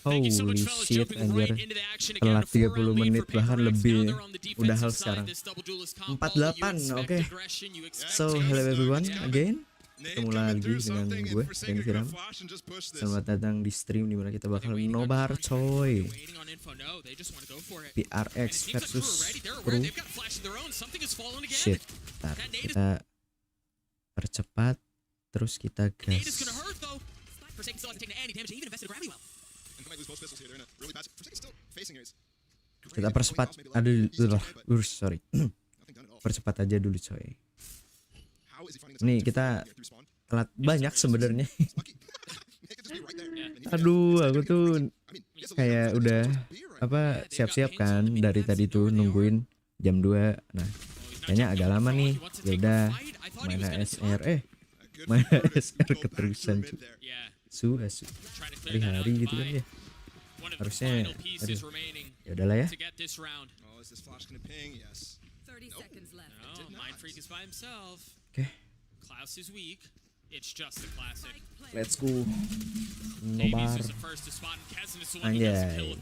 Holy shit anjir. Telat 30 menit bahkan lebih. Udah hal sekarang 48. Oke. So hello everyone again. Ketemu lagi dengan gue Denny Firam. Selamat datang di stream dimana kita bakal nobar coy. PRX versus Crew. Shit. Ntar kita percepat. Terus kita gas. Kita percepat. Aduh, sorry. Percepat aja dulu coy. Nih kita telat banyak sebenarnya. Aduh, aku tuh kayak udah siap-siap kan dari tadi tuh nungguin jam 2. Nah, kayaknya agak lama nih. Ya udah main ASR main ASR keterusan cuy. Hari-hari gitu kan ya. Harusnya ya udahlah ya. Oke. Let's go. Nobar. Anjay.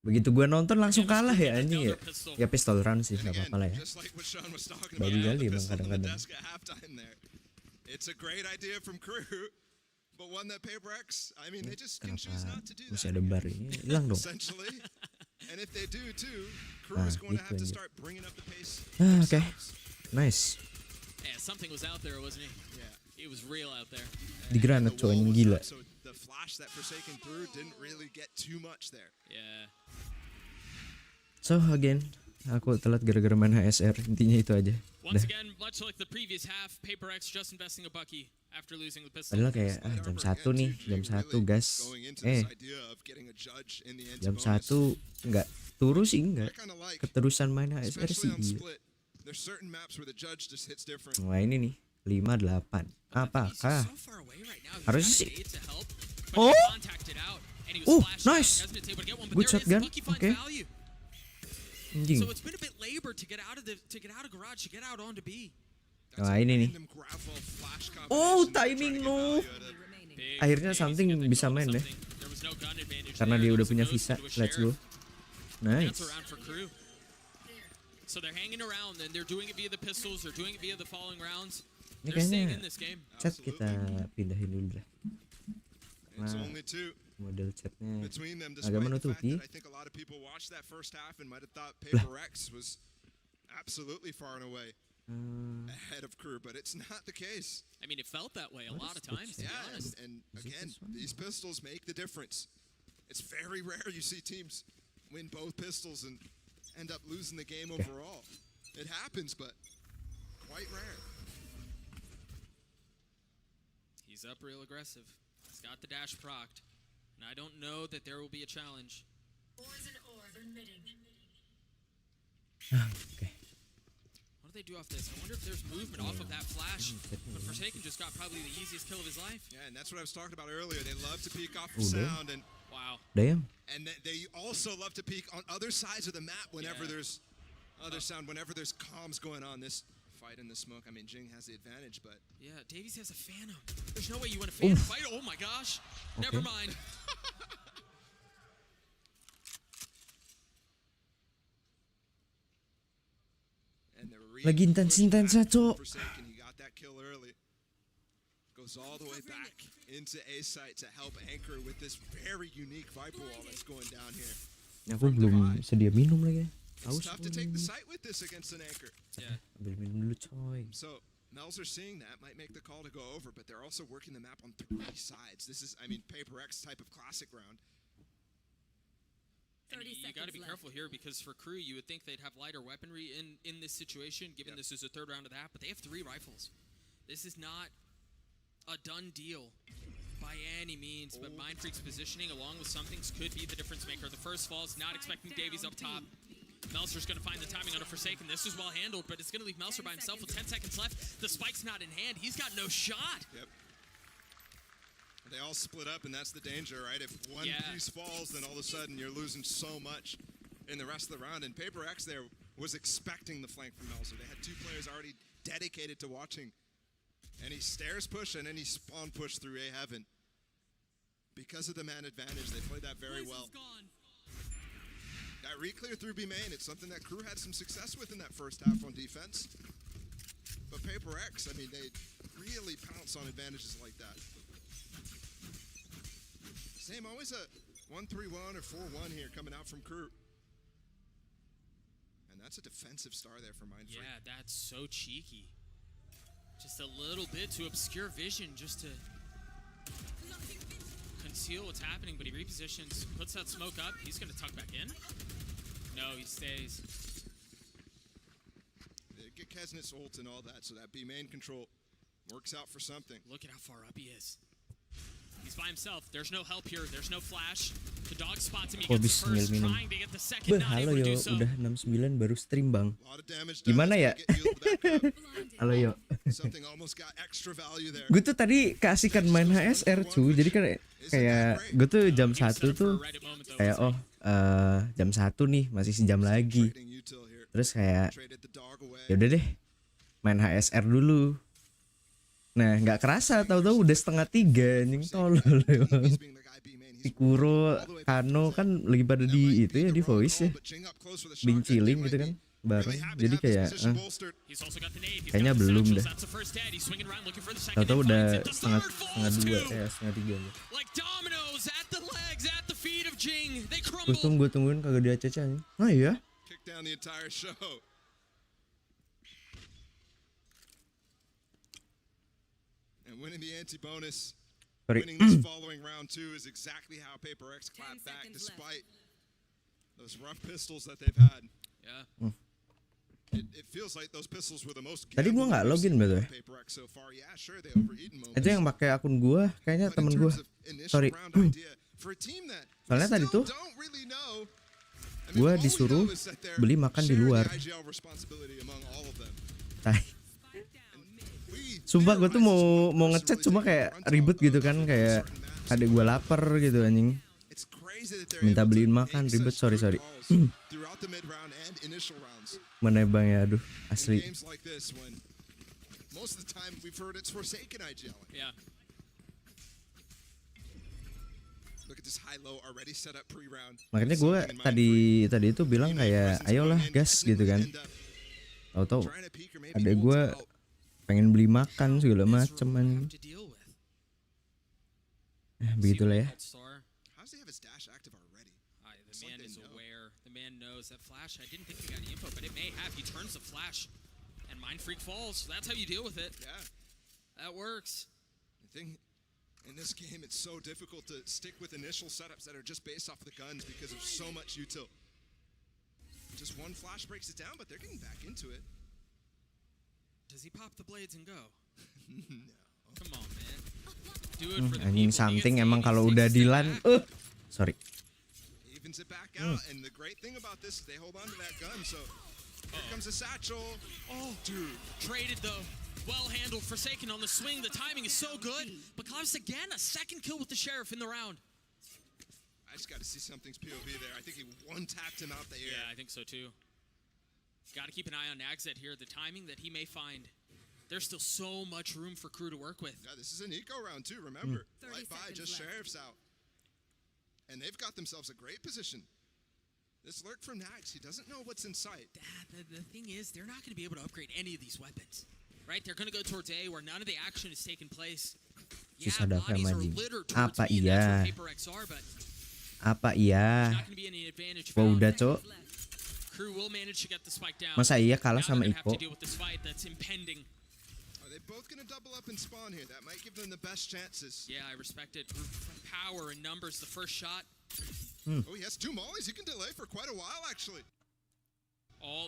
Begitu gua nonton langsung kalah ya anjing ya. Ya pistol run sih enggak apa-apa lah ya. Bagi kali emang kadang-kadang. Kenapa masih ada bar ini? Hilang dong. Nah, gitu aja. Oke. Nice. Di granat coy yang gila. So again, aku telat gara-gara main HSR. Intinya itu aja. Udah. Padahal kayak jam 1 nih, jam 1 gas. Jam 1 enggak turu sih enggak. Keterusan main HSR sih iya. Wah ini nih 58. Apakah harusnya sih? Oh, nice. Good shotgun. Oke. Anjing. Wah ini nih. Oh timing no. Akhirnya something bisa main deh. Karena dia udah punya visa. Let's go. Nice. Ini kayaknya chat kita pindahin dulu deh. Nah, model chatnya agak menutupi. Ahead of Crew, but it's not the case. I mean, it felt that way a lot of times. Yeah, and again, these pistols make the difference. It's very rare you see teams win both pistols and end up losing the game overall. It happens, but quite rare. He's up real aggressive. He's got the dash procced, and I don't know that there will be a challenge. Okay. What do they do off this? I wonder if there's movement off of that flash. But Forsaken just got probably the easiest kill of his life. Yeah, and that's what I was talking about earlier. They love to peek off the sound, and wow. Damn. And they also love to peek on other sides of the map whenever there's other sound, whenever there's comms going on. This fight in the smoke, I mean, Jing has the advantage, but yeah, Davies has a Phantom. There's no way you win a Phantom fight. Oh my gosh. Okay. Never mind. Lagi intens-intensnya cok. Goes all the way back into A site to help anchor with this very unique Viper wall that's going down here. Aku belum sedia minum lagi. It's tough to take the site with this against an anchor. Yeah. Ambil minum dulu coy. So Mel's are seeing that, might make the call to go over, but they're also working the map on 3 sides. This is, I mean, Paper X type of classic round. And you got to be careful here because for Crew, you would think they'd have lighter weaponry in this situation, given this is the 3rd round of that, but they have 3 rifles. This is not a done deal by any means, but Mindfreak's positioning along with some things could be the difference maker. The first falls, not expecting Davies up top. Melser's going to find the timing on a Forsaken. This is well handled, but it's going to leave Melser by himself with 10 seconds left. The spike's not in hand. He's got no shot. Yep. They all split up, and that's the danger, right? If one piece falls, then all of a sudden you're losing so much in the rest of the round. And Paper X there was expecting the flank from Melser. They had 2 players already dedicated to watching Any stairs push and any spawn push through A heaven. Because of the man advantage, they played that very well. That re-clear through B main, it's something that Crew had some success with in that first half on defense. But Paper X, I mean, they really pounce on advantages like that. Same, always a 1-3-1 or 4-1 here coming out from Crew. And that's a defensive star there for Mindfreak. Yeah, that's so cheeky. Just a little bit to obscure vision, just to conceal what's happening, but he repositions, puts that smoke up. He's gonna tuck back in. No, he stays. They get Kesnit's ult and all that, so that B main control works out for something. Look at how far up he is. He's by himself. There's no help here. There's no flash. The dog spots him. He gets the first, trying to get the second. Not Halo able to yo, do so. udah 69 baru stream bang. A lot of damage Gimana ya? get healed back up. Halo yo. Something almost got extra value there. Gue tuh tadi keasikan main HSR cuy. Jadi kan kayak gue tuh jam 1 tuh kayak jam 1 nih, masih sejam lagi. Terus kayak ya udah deh main HSR dulu. Nah nggak kerasa tahu-tahu udah 2:30 anjing tolol emang. Ikuro, Kano kan lagi pada di itu ya di voice ya, binciling gitu kan bareng. Jadi kayak kayaknya belum deh. Tahu-tahu udah setengah 2 ya setengah 3 nih. Gue tungguin kagak dia caca nih. Oh iya. And winning the anti-bonus, Sorry. winning this following round too is exactly how Paper X clapped back despite those rough pistols that they've had. Yeah. It feels like those pistols were the most. Tadi gua nggak login betul. Paper X so far. Yeah, sure they overeaten moments. Itu yang pakai akun gua, kayaknya temen gua. Sorry. Soalnya tadi tuh gua disuruh beli makan di luar. Sumpah gue tuh mau ngechat cuma kayak ribet gitu kan, kayak adek gue lapar gitu anjing. Minta beliin makan ribet, sorry. Mana bang ya, aduh asli. Makanya gue tadi itu bilang kayak ayolah gas gitu kan. Tahu-tahu adek gue pengen beli makan segala macem man. Begitulah ya. In this game, it's so difficult to stick with initial setups that are just based off the guns because of so much util. Just one flash breaks it down, but they're getting back into it. Does he pop the blades and go? No. Come on, man. Do it for the anjing people. something emang kalau udah di LAN. Sorry. Evens it back out, and the great thing about this is they hold on to that gun. So here comes a satchel. Oh, dude, traded though. Well handled, Forsaken on the swing. The timing is so good. But Glouries again, a second kill with the Sheriff in the round. I just got to see something's POV there. I think he one-tapped him out the air. Yeah, I think so too. Got to keep an eye on Nagzet here. The timing that he may find. There's still so much room for Crew to work with. Yeah, this is an eco round too, remember. Right by, just left. Sheriff's out. And they've got themselves a great position. This lurk from Nags, he doesn't know what's in sight. The thing is, they're not going to be able to upgrade any of these weapons. Right? They're going to go towards A where none of the action is taking place. Yeah, bodies are littered towards B, and that's where Paper X are, but Apa iya? there's not going to be any advantage Wah found. udah cok. Crew will manage to get the spike down. Masa iya kalah Now sama they're gonna have Iko? to deal with this fight that's impending. Are they both going to double up and spawn here? That might give them the best chances. Yeah, I respect it. Power and numbers, the first shot. Oh, he has 2 mollies. He can delay for quite a while, actually.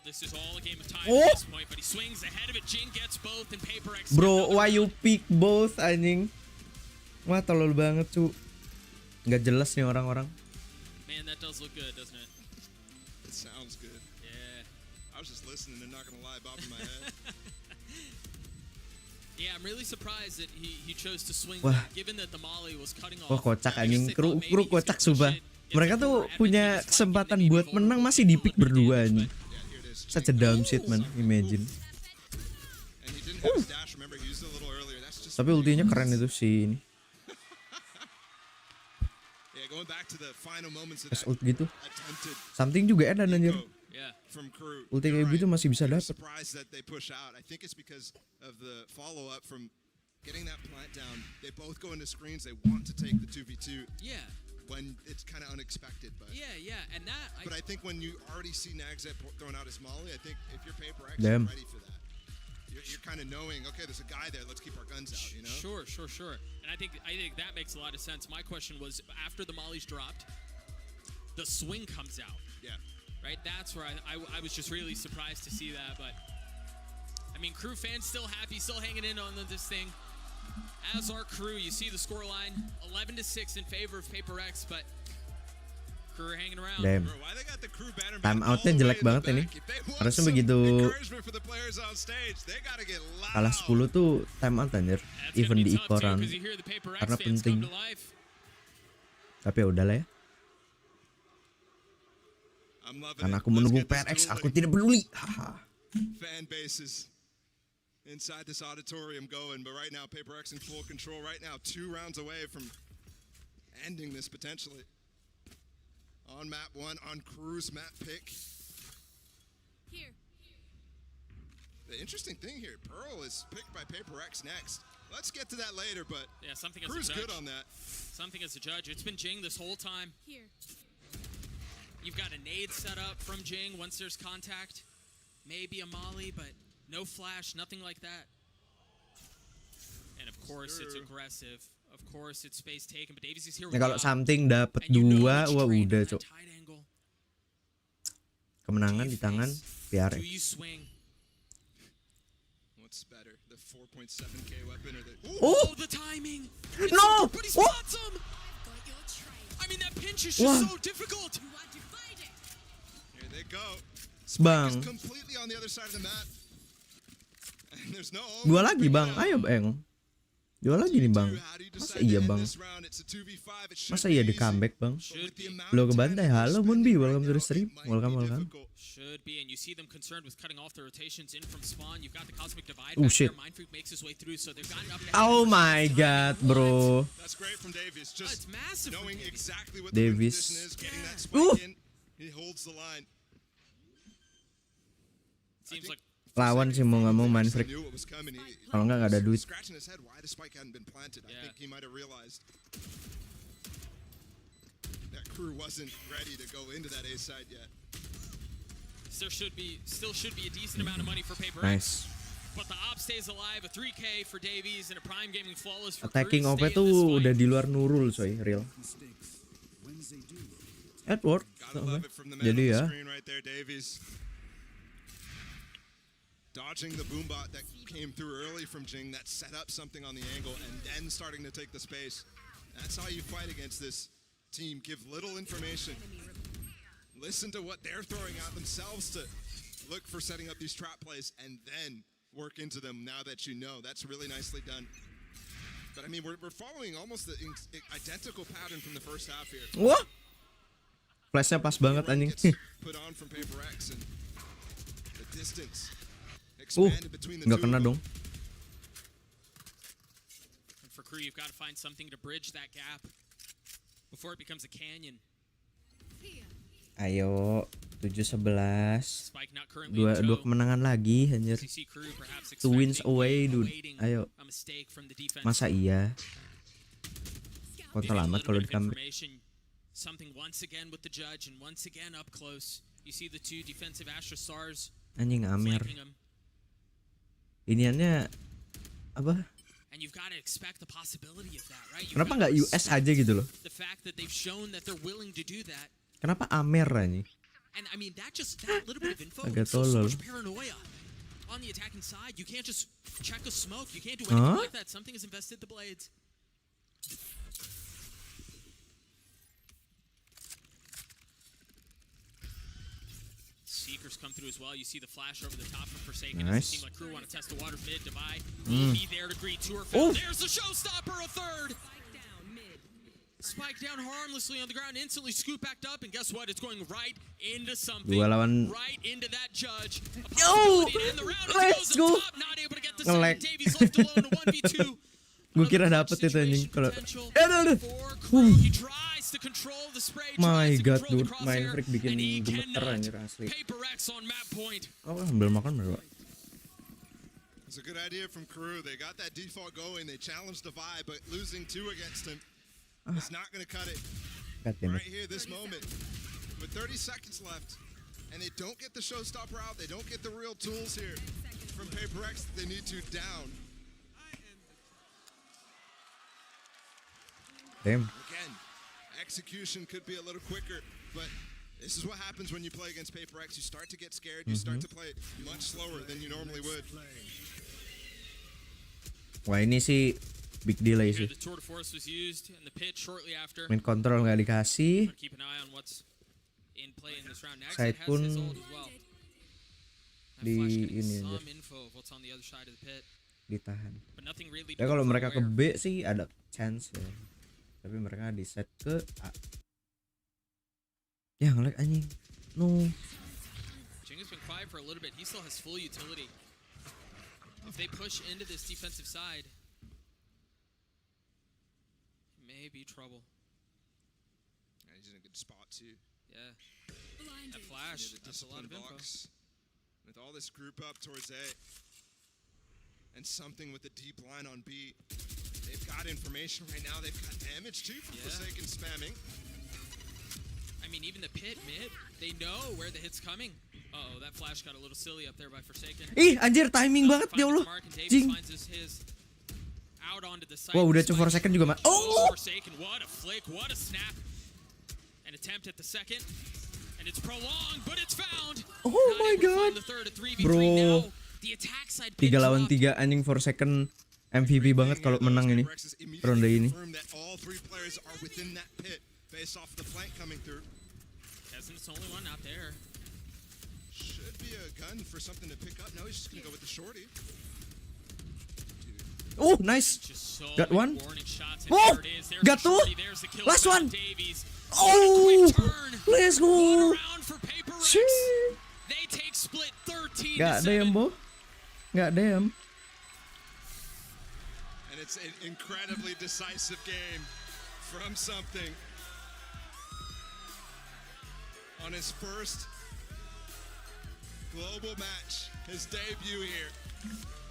This is all a game of time Oh. at this point, but he swings ahead of it. Jin gets both, and Paper X. Bro, why you pick both anjing? Wah tolol banget cu. Nggak jelas nih orang-orang. Man, that does look good, doesn't it? It sounds good. Yeah. I was just listening and not going to lie, bobbing my head. Yeah, I'm really surprised that he chose to swing Wah. that, given that the molly was cutting off. Wah kocak I guess anjing, they kru thought maybe he's kocak gonna push sumpah. it. If Mereka they tuh were punya advantageous, kesempatan they may buat be menang vulnerable masih to di it, pick but they berdua did, anjing. but Yeah, here it is. Such a dumb shit man, imagine. And he didn't have his dash. Remember, he used it a little earlier. That's just Tapi ultinya keren itu si ini. yeah, going back to the final moments of Pas that ult gitu. attempted Something juga edan anjir. go Yeah. from crew. Ulti You're kayak gitu right. masih bisa I'm dapet. surprised that they push out. I think it's because of the follow-up from getting that plant down. They both go into screens. They want to take the 2v2 Yeah. when it's kind of unexpected. But Yeah. And that, I think when you already see Nagzet throwing out his molly, I think if you're Paper X, Damn. you're ready for that. You're kind of knowing, okay, there's a guy there. Let's keep our guns out, you know? Sure. And I think that makes a lot of sense. My question was, after the molly's dropped, the swing comes out. Yeah. Right? That's where I was just really surprised to see that. But, I mean, crew fans still happy, still hanging in on this thing. As our crew, you see the scoreline, 11-6 in favor of Paper X, but crew are hanging around. Damn. Bro, why they got the crew banner Time all outnya the way jelek in the banget ini. back? If they want Harusnya some begitu encouragement for the players on stage, they gotta get loud. kalah 10 tuh time out anjir. That's Even gonna di be tough, too, ikoran. 'cause you hear the Paper X Karena fans penting. come to life. Tapi ya udahlah ya. I'm loving Karena it. aku Let's menunggu get this PRX, dueling. aku tidak peduli. Haha. Fan bases inside this auditorium going, but right now Paper X in full control. Right now, 2 rounds away from ending this potentially. On map 1, on Crew's map pick. Here. The interesting thing here, Pearl is picked by Paper X next. Let's get to that later, but Yeah, something as Crew's a judge. good on that. Something as a judge. It's been Jing this whole time. Here. You've got a nade set up from Jing once there's contact. Maybe a molly, but no flash, nothing like that. And of course, it's aggressive. Of course, it's space taken, but Davies is here Nah with kalau the up. something dapet And you know 2, which wah trade udah in that cok. tight angle. Kemenangan di tangan Do PRX. you swing? What's better, the 4.7k weapon or the... Oh! The timing! No! But he Oh! spots him! Got your trail. I mean, that pinch is Wah. just so difficult! You are divided. Here they go. Bang. Is completely on the other side of the map. And there's no... Dua lagi bang, ayo bang. Dua lagi nih bang. How do you Masa decide iya to end bang? this round? It's a 2v5. It should Masa be iya di easy. comeback bang? But with the amount Lo of kebantai, time that halo they're Moonbi, spending welcome to right the stream. now, it might Welcome, be welcome. difficult. Should be, and you see them concerned with cutting off the rotations in from spawn. You've got the Cosmic Divide Oh, back shit. there. Mindfreak makes his way through, so they've gotten up. Oh my god bro. That's great from Davies. Oh, Just it's massive. from knowing Davies. exactly what Davies. the win condition is, getting that Ooh. spike in. He holds the line. Seems like Lawan sih mau nggak mau main He freak. knew what was coming. Kalau nggak ada duit. Scratching his head why the spike hadn't been planted. I Yeah. think he might have realized that crew wasn't ready to go into that A side yet. still should be a decent amount of money for Paper Nice. X. But the op stays alive. A 3K for Davies and a Prime Gaming flawless for Attacking Crew OP to stay in tuh this fight. udah di luar Nurul coy, real. Edward. Gotta love it from the man Jadi on the ya, screen right there, Davies. Dodging the boombot that came through early from Jing that set up something on the angle and then starting to take the space. That's how you fight against this team. Give little information. Listen to what they're throwing out themselves to look for setting up these trap plays and then work into them now that you know. That's really nicely done. But I mean, we're following almost the identical pattern from the first half here. wah, flashnya pas banget Run anjing. gets put on from Paper X and the distance expanded between the Nggak two kena of them. dong. And for Crew, you've got to find something to bridge that gap before it becomes a canyon. Here. Ayo, 7-11. Spike not currently in Dua tow. kemenangan lagi anjir. As you see Crew perhaps 2 wins expecting, away dude. awaiting Ayo, a mistake from the defense. masa iya? Kok Maybe a alamat little kalau bit di of comeback. information. Something once again with the judge and once again up close. You see the 2 defensive Astra Stars Anjing Amir. flanking him. Iniannya apa? And you've got to expect the possibility of that, right? You've Kenapa got nggak to US respect aja gitu loh? The fact that they've shown that they're willing to do that. Kenapa Amer anjing? And I mean, that little bit of info Agak shows so tolol. much paranoia. On the attacking side, you can't just check a smoke. You can't do Huh? anything like that. Something has invested the blades. Seekers come through as well. You see the flash over the top of Forsaken. It Nice. doesn't seem like Crew want to test the water mid. Divide will be there to greet to her fill. Oh. There's the showstopper, a third. Spike down mid. Spike down harmlessly on the ground, instantly scoop backed up, and guess what? It's going right into something. Dua lawan- Right into that judge. A Yo! possibility to end the round as he Let's goes go! up top, not able to get the a second. Nge-lag. Davies left alone to 1v2. Gue kira Another dapet clutch itu anjing. situation Kalau potential aduh. for Crew. He tries to control the spray, My tries to god, control the dude, main crosshair, freak bikin and he gemeter cannot. anjir asli. Paper X on map point. Oh, sambil makan berdua. It's a good idea from Crew. They got that default going. They challenged the vibe, but losing 2 against him is not going to cut it. God damn Right it. here, this moment, with 30 seconds left, and they don't get the showstopper out. They don't get the real tools here from Paper X that they need to down. Damn. Again, execution could be a little quicker, but this is what happens when you play against Paper X. You start to get scared. You start to play much slower than you normally would. Wah ini sih big delay Here, sih. the tour de force was used in the pit shortly after. Main kontrol nggak dikasih. Gotta keep an eye on what's in play in this round. Next, Side it has pun his ult as well. That di Flash getting ini some aja. info of what's on the other side of the pit, Ditahan. but nothing really. Ya kalau to mereka ke aware. B sih ada chance ya. Tapi mereka di set ke A. Ya ngelag anjing. No. Jing has been quiet for a little bit. He still has full utility. If they push into this defensive side, it may be trouble. Yeah, he's in a good spot too. Yeah, Blinded. that flash. Near the That's a lot discipline of info. box. With all this group up towards A, and something with the deep line on B. They've got information right now. They've got damage too from Yeah. Forsaken spamming. I mean, even the pit mid, they know where the hit's coming. Uh-oh, that flash got a little silly up there by Forsaken. Ih anjir timing banget ya Allah. Jing. Wah, udah 2 second juga mah. Oh. Forsaken, what a flick, what a snap. An attempt at the second. And it's prolonged, but it's found. Oh Not my able to god. find the third, a 3v3 Bro. now. The attack side 3 pin lawan dropped. 3 anjing 4 second MVP banget kalau menang ini. Ronde ini. That all 3 players are within that pit based off the flank coming through. Kessen's the only one out there. Should be a gun for something to pick up. No, he's just gonna go with the shorty. Oh nice. Just so Got many one. warning shots, and Oh, there it is. There's got the two. shorty, there's the kill Last from one. Davies. Oh, Quick turn. let's One go. around for Paper X. Shit. They take split 13 Gak to 7. dem bo. Gak dem. And it's an incredibly decisive game from something. On his first global match, his debut here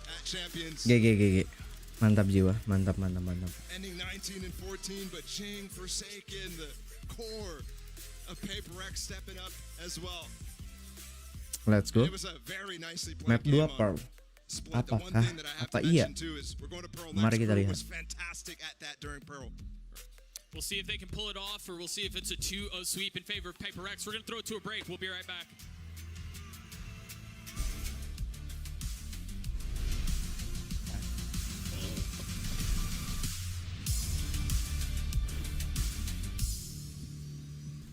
at Champions. GG. Mantap jiwa, mantap. Ending 19 and 14, but Jing Forsaken, the core of Paper X stepping up as well. Let's go. It was a very nicely played Map game 2 on Pearl. Split. The one Apakah? thing that I have Apa to iya? mention too is we're going to Pearl Mari next. kita Pearl lihat. was fantastic at that during Pearl. We'll see if they can pull it off, or we'll see if it's a 2-0 sweep in favor of Paper X. We're going to throw it to a break. We'll be right back.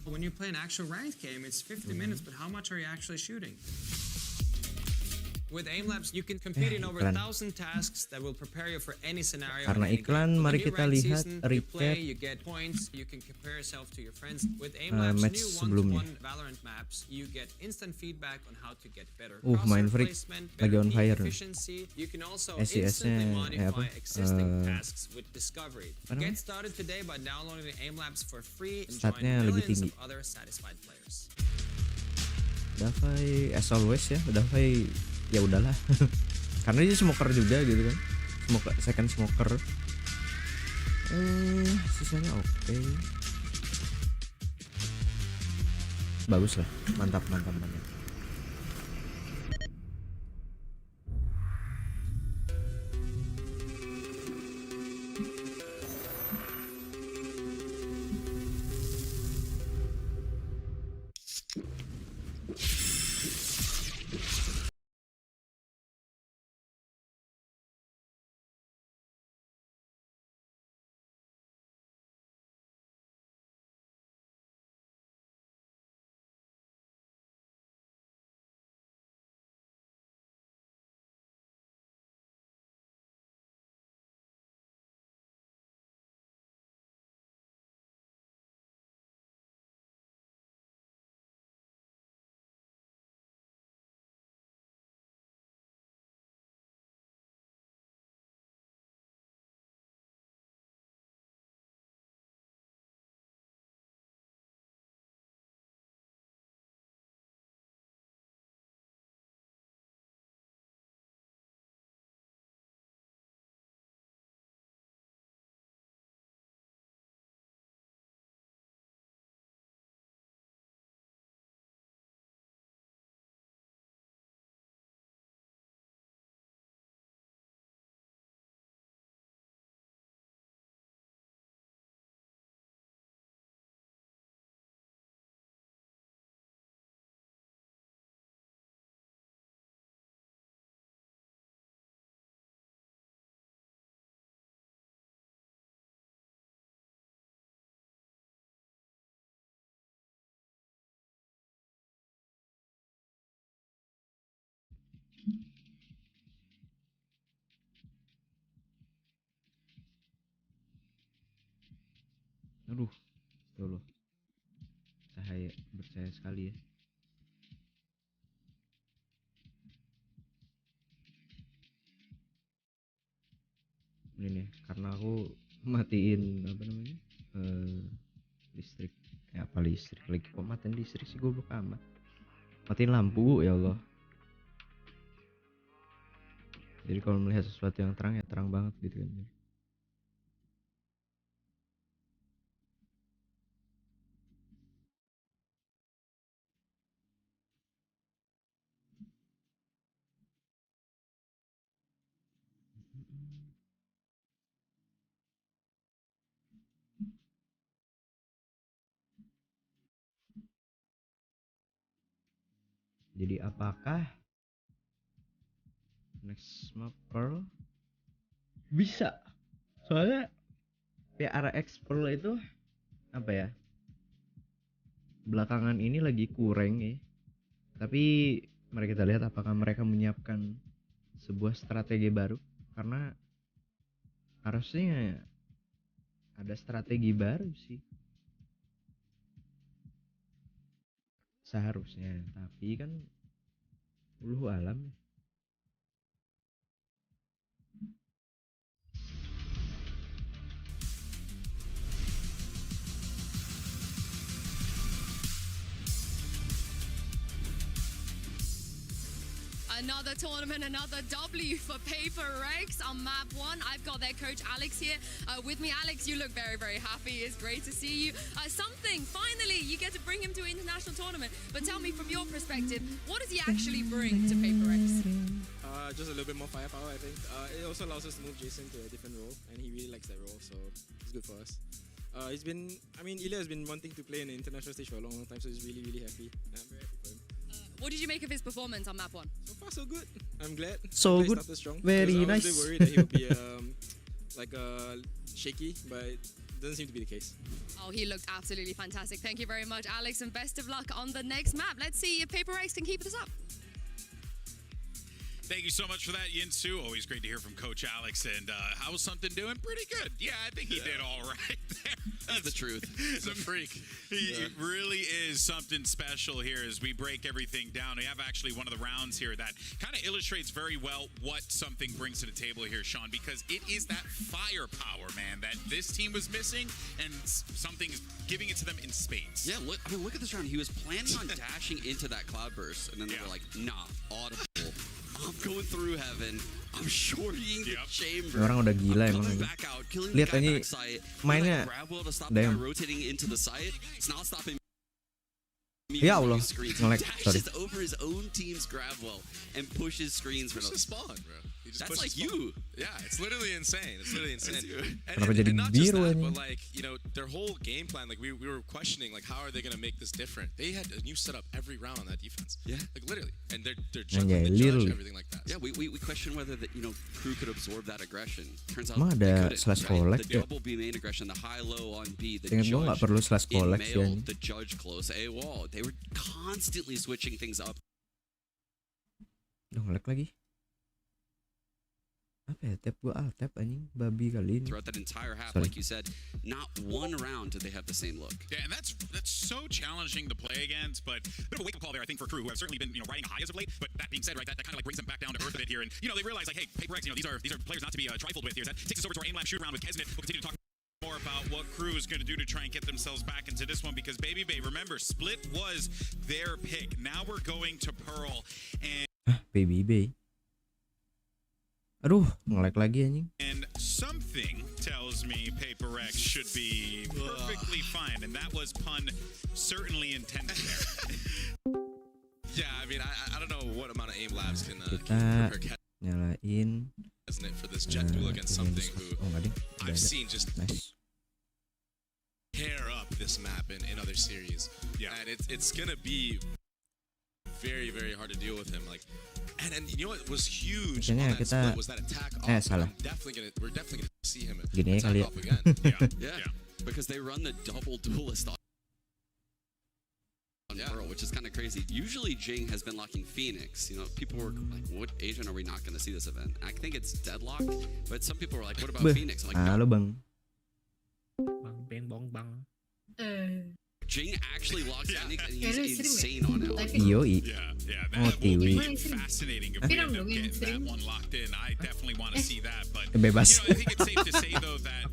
When you play an actual ranked game, it's 50 minutes, but how much are you actually shooting? With aim labs, you can compete in over iklan. 1,000 tasks that will prepare you for any scenario. Karena in any iklan, game. mari With the new kita ranked lihat season, you play, recap you get points, you can compare yourself to your friends. With aim labs, match new sebelumnya. one-to-one Valorant maps, you get instant feedback on how to get better. Main Crosshair freak placement, lagi better on peak fire nih. efficiency. You can also SES-nya, instantly modify existing apa, tasks with Discovery. namanya? Get started today by downloading aim labs for free and join Statnya lebih millions tinggi. of other satisfied players. Davai as always ya, Davai ya udahlah. Karena dia smoker juga gitu kan. Second smoker. Sisanya oke. Bagus lah, mantap. kali ya. Ini nih, karena aku matiin apa namanya listrik. Apa listrik lagi, kok matiin listrik sih, goblok amat. Matiin lampu, ya Allah. Jadi kalau melihat sesuatu yang terang ya terang banget gitu kan. Jadi apakah next map Pearl bisa? Soalnya PRX Pearl itu apa ya, belakangan ini lagi kurang ya. Tapi mari kita lihat apakah mereka menyiapkan sebuah strategi baru, karena harusnya ada strategi baru sih seharusnya, tapi kan uluh alam ya. Another tournament, another W for Paper Rex on map 1. I've got their coach Alex here with me. Alex, you look very, very happy. It's great to see you. Finally, you get to bring him to an international tournament. But tell me from your perspective, what does he actually bring to Paper Rex? Just a little bit more firepower, I think. It also allows us to move Jason to a different role, and he really likes that role, so it's good for us. Ilya has been wanting to play in the international stage for a long, long time, so he's really, really happy. I'm very happy for him. What did you make of his performance on map 1? So far, so good. I'm glad. So He's good. started strong. Very I was nice. a bit worried that he would be shaky, but it doesn't seem to be the case. Oh, he looked absolutely fantastic. Thank you very much, Alex, and best of luck on the next map. Let's see if Paper Rex can keep this up. Thank you so much for that, Yinsu. Always great to hear from Coach Alex. And how was something doing? Pretty good. Yeah, I think he did all right there. That's the truth. He's a freak. He really is something special here as we break everything down. We have actually one of the rounds here that kind of illustrates very well what something brings to the table here, Sean, because it is that firepower, man, that this team was missing, and something is giving it to them in spades. Yeah, look at this round. He was planning on dashing into that cloudburst, and then they were like, nah, audible. I'm going through heaven. I'm shorting the chamber. Orang udah gila I'm emang coming ini. back out, killing Lihat the guy ini backside. mainnya, Grab wheel to stop the guy damn. rotating into the site. It's not stopping me. Ya Allah, Screens. nge-lag, sorry. Dashes over his own team's grab wheel and pushes screens. Push the spawn, bro. He just That's pushed like the spawn. you. Yeah, it's literally insane. It's literally insane. Kenapa jadi not just biru that, ini? but like, you know, their whole game plan, like we were questioning, like, how are they gonna make this different? They had a new setup every round on that defense. Yeah. Like literally, and they're Yeah, juggling the literally. judge, everything like that. Yeah, we question whether the crew could absorb that aggression. Turns out Emang they ada couldn't. slash Right? collect The ya? double B main aggression, the high low on B, the Ingat gua nggak judge perlu slash in collect sih male, anjing. the judge close A wall. They were constantly switching things up. Duh, nge-lag lagi. Apa ya, tap gua tap anjing, babi kali ini. Throughout that entire half, Sorry. like you said, not one round did they have the same look. Yeah, and that's so challenging to play against, but a bit of a wake-up call there, I think, for crew who have certainly been, riding high as of late. But that being said, right, that kind of like brings them back down to earth a bit here, and they realize like, hey, Paper Rex, these are players not to be trifled with here. That takes us over to our aim lab shoot around with Kesnet. We'll continue to talk more about what crew is going to do to try and get themselves back into this one, because Baby Bay, remember, Split was their pick. Now we're going to Pearl, and PBB. Aduh, nge-lag lagi anjing. And something tells me Paper X should be perfectly fine, and that was pun certainly intended there. Yeah, I mean, I don't know what amount of aim labs can Kita prepare nyalain Kesnet for this jet duel against something who oh enggak ding, udah I've ada. seen just Nice. tear up this map in other series. Yeah. And it's gonna be very, very hard to deal with him. Like, and you know what was huge on Kayaknya that kita- split was that attack off. salah. We're definitely gonna see him Gini aja attack kali ya. off again. Yeah, because they run the double duelist on Pearl, which is kind of crazy. Usually Jing has been locking Phoenix. People were like, what Asian are we not going to see this event? I think it's Deadlock, but some people were like, what about Beuh, Phoenix? I'm like, no. halo bang. Bang bang bong bang. Jing actually locks in and he's Karena stream insane on L. Yoi. Yeah, Oh, that will be Tiwi. fascinating if we Film end up dong yang getting that stream. one locked in. I definitely want to see that, but Bebas. I think it's safe to say though that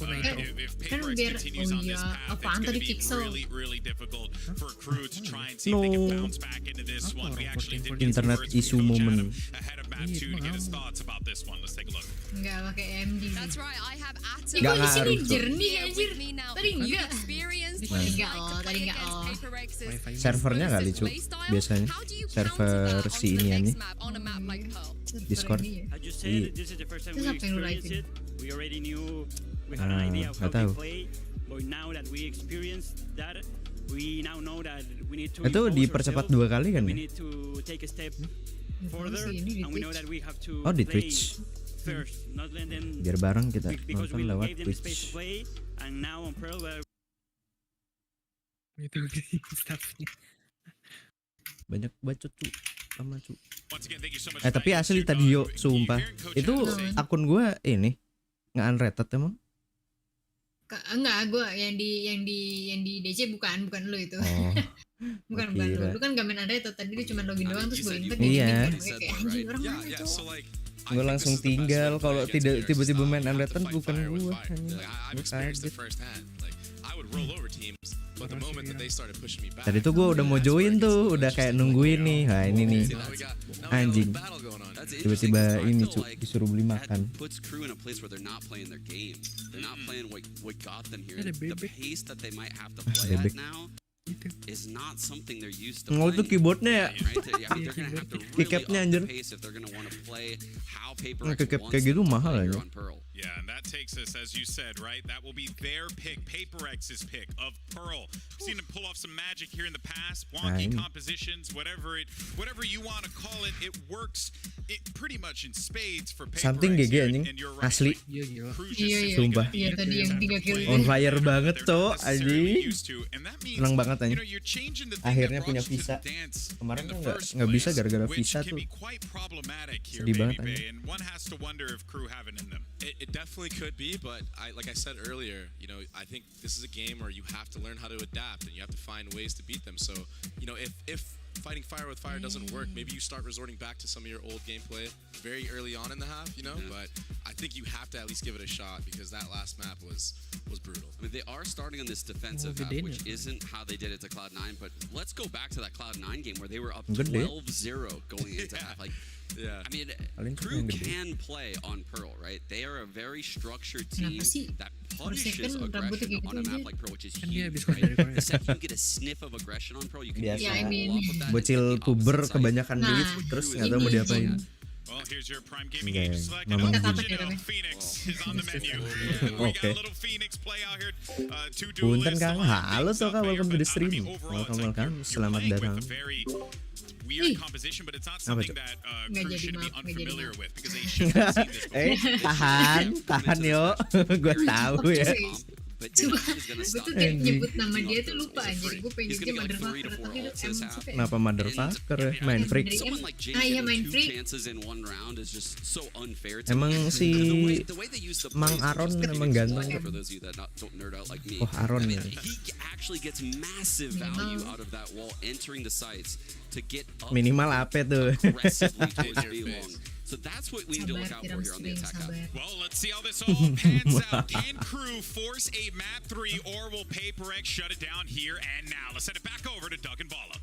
if Kan PaperX biar continues on this path, it's apaan going to tadi be pixel. really difficult for Crew to try and see if they can bounce back into this one. We actually did get some Internet words from isu Coach momen. Adam ahead of map 2 to get his thoughts about this one. Let's take a look. Enggak pakai MD. That's right, I have Atom Nggak Di sini ngaruh tuh. jernih here anjir. with me now. Tadi You've enggak. experienced Tadi what it's enggak, like oh, to tadi play enggak, against oh. PaperX's Servernya kali cu, biasanya How do you server counter that si onto the inian nih next map on a map like Pearl? Discord. I just Iya. said this is the first time Terus we apa yang lu experienced liking? it. We already knew we had an idea of nggak how tahu. to play, but now that we experienced that, we now know that we need to Itu impose dipercepat ourselves. 2 kali kan We ya? need to take a step Nggak tahu further, sih, ini di and we know Twitch. that we have to Oh, di play Twitch. first, not let them Biar bareng kita because nonton we lewat gave them the space to Twitch. play, and now on Pearl Banyak bacot cu, sama cu. Once again, thank you so much. Tapi asli tadi yo, sumpah. Itu akun gua ini nge-unrated emang. Enggak, gue yang di DC bukan lu itu. Oh. bukan gua lu. kira. Lu kan gak main Unrated, tadi dia cuma login doang terus gue invite Iya. dia kayak anjing orang mana itu. Gue langsung tinggal kalau tidak tiba-tiba main unrated bukan gue. Gue kaget. Tadi tuh gue udah mau join tuh, udah kayak nungguin nih. Nah ini nih anjing. Tiba-tiba ini cu disuruh beli makan. Puts Crew in a place where they're not playing their game. They're not playing what got them here. The pace that they might have to play at now is not something they're used to Ngau tuh playing. keyboardnya ya. Right? They're gonna have to Keycapnya really anjir. up the pace if they're gonna want to play how PaperX Keycap wants kayak gitu them to mahal play aja. here on Pearl. Yeah, and that takes us, as you said, right? That will be their pick, PaperX's pick of Pearl. We've seen him pull off some magic here in the past, wonky compositions, whatever you want to call it, it works. It pretty much in spades for PaperX. Something GG anjing, and you're right, asli. like, Crew's just Iya, simply Sumpah. gonna Iya need tadi yang 3 kill play On itu. fire banget they're cok, not necessarily anjing. used to, and that means, Senang banget you anjing. know, you're changing the thing Akhirnya that punya brought you to visa. the dance Kemarin in kan the nggak first bisa place, gara-gara which visa can tuh. be quite problematic here, Sedih Baby banget, Bay, anjing. and one has to wonder if Crew have it in them. It definitely could be, but like I said earlier, you know, I think this is a game where you have to learn how to adapt and you have to find ways to beat them. So, you know, if fighting fire with fire doesn't work, maybe you start resorting back to some of your old gameplay very early on in the half, you know. But I think you have to at least give it a shot because that last map was brutal. I mean, they are starting on this defensive half, which isn't how they did it to Cloud9, but let's go back to that Cloud9 game where they were up Gede. 12-0 going into half. Like, Yeah. I mean, Paling Crew yang gede. can play on Pearl, right? They are a very structured team Kenapa sih? that punishes second rambutnya aggression kayak on a gitu map aja? like Pearl, which is Kan dia huge, habis right? dari Korea. The second you get a sniff of aggression on Pearl, you can Biasa. easily Yeah, I mean, roll off of that and Bocil hit the puber opposite side. kebanyakan Nah, duit terus nggak tahu mau diapain. Well, here's your Prime Gaming Okay, Age Select. Mamang And Budi. FUJINEQo Phoenix is on the menu. We got Okay. a little Phoenix play out here. Two Punten duelists. Kang, a lot of halo things toh up Kang, there, welcome to the but, I stream. mean, overall, it's Welcome, like selamat playing with datang. a very weird composition, but it's not something Cuk? that Nggak Crew jadi, should be maaf, nggak jadi, unfamiliar maaf. with because they should have seen this before. Tahan yo, gue tahu ya. But Coba, Ilust is gonna gue stop tuh kayak Anjing. nyebut nama him dia off tuh those lupa goals for anjir. free. Gue pengen He's dia gonna get like 3 to motherfucker, 4 tapi ults emang this half. suka. Kenapa motherfucker ya? Main freak. Someone like Jing Ah, iya, getting main 2 freak. chances in 1 round is just so unfair to Emang me. si The way they use the Mang plays, Aron which is emang Phoenix ganteng. Light, for those of you that don't nerd out like me. Oh, Aron I mean, ya. he actually gets massive value out of that wall entering the sites to get up Minimal apa tuh? aggressively towards B long. So that's what we need to look Sabar, out for tiram here on the stream, attack half. sabar. Well, let's see how this all pans out. Can Crew force a map 3 or will PaperX shut it down here and now? Let's send it back over to Doug and Bala.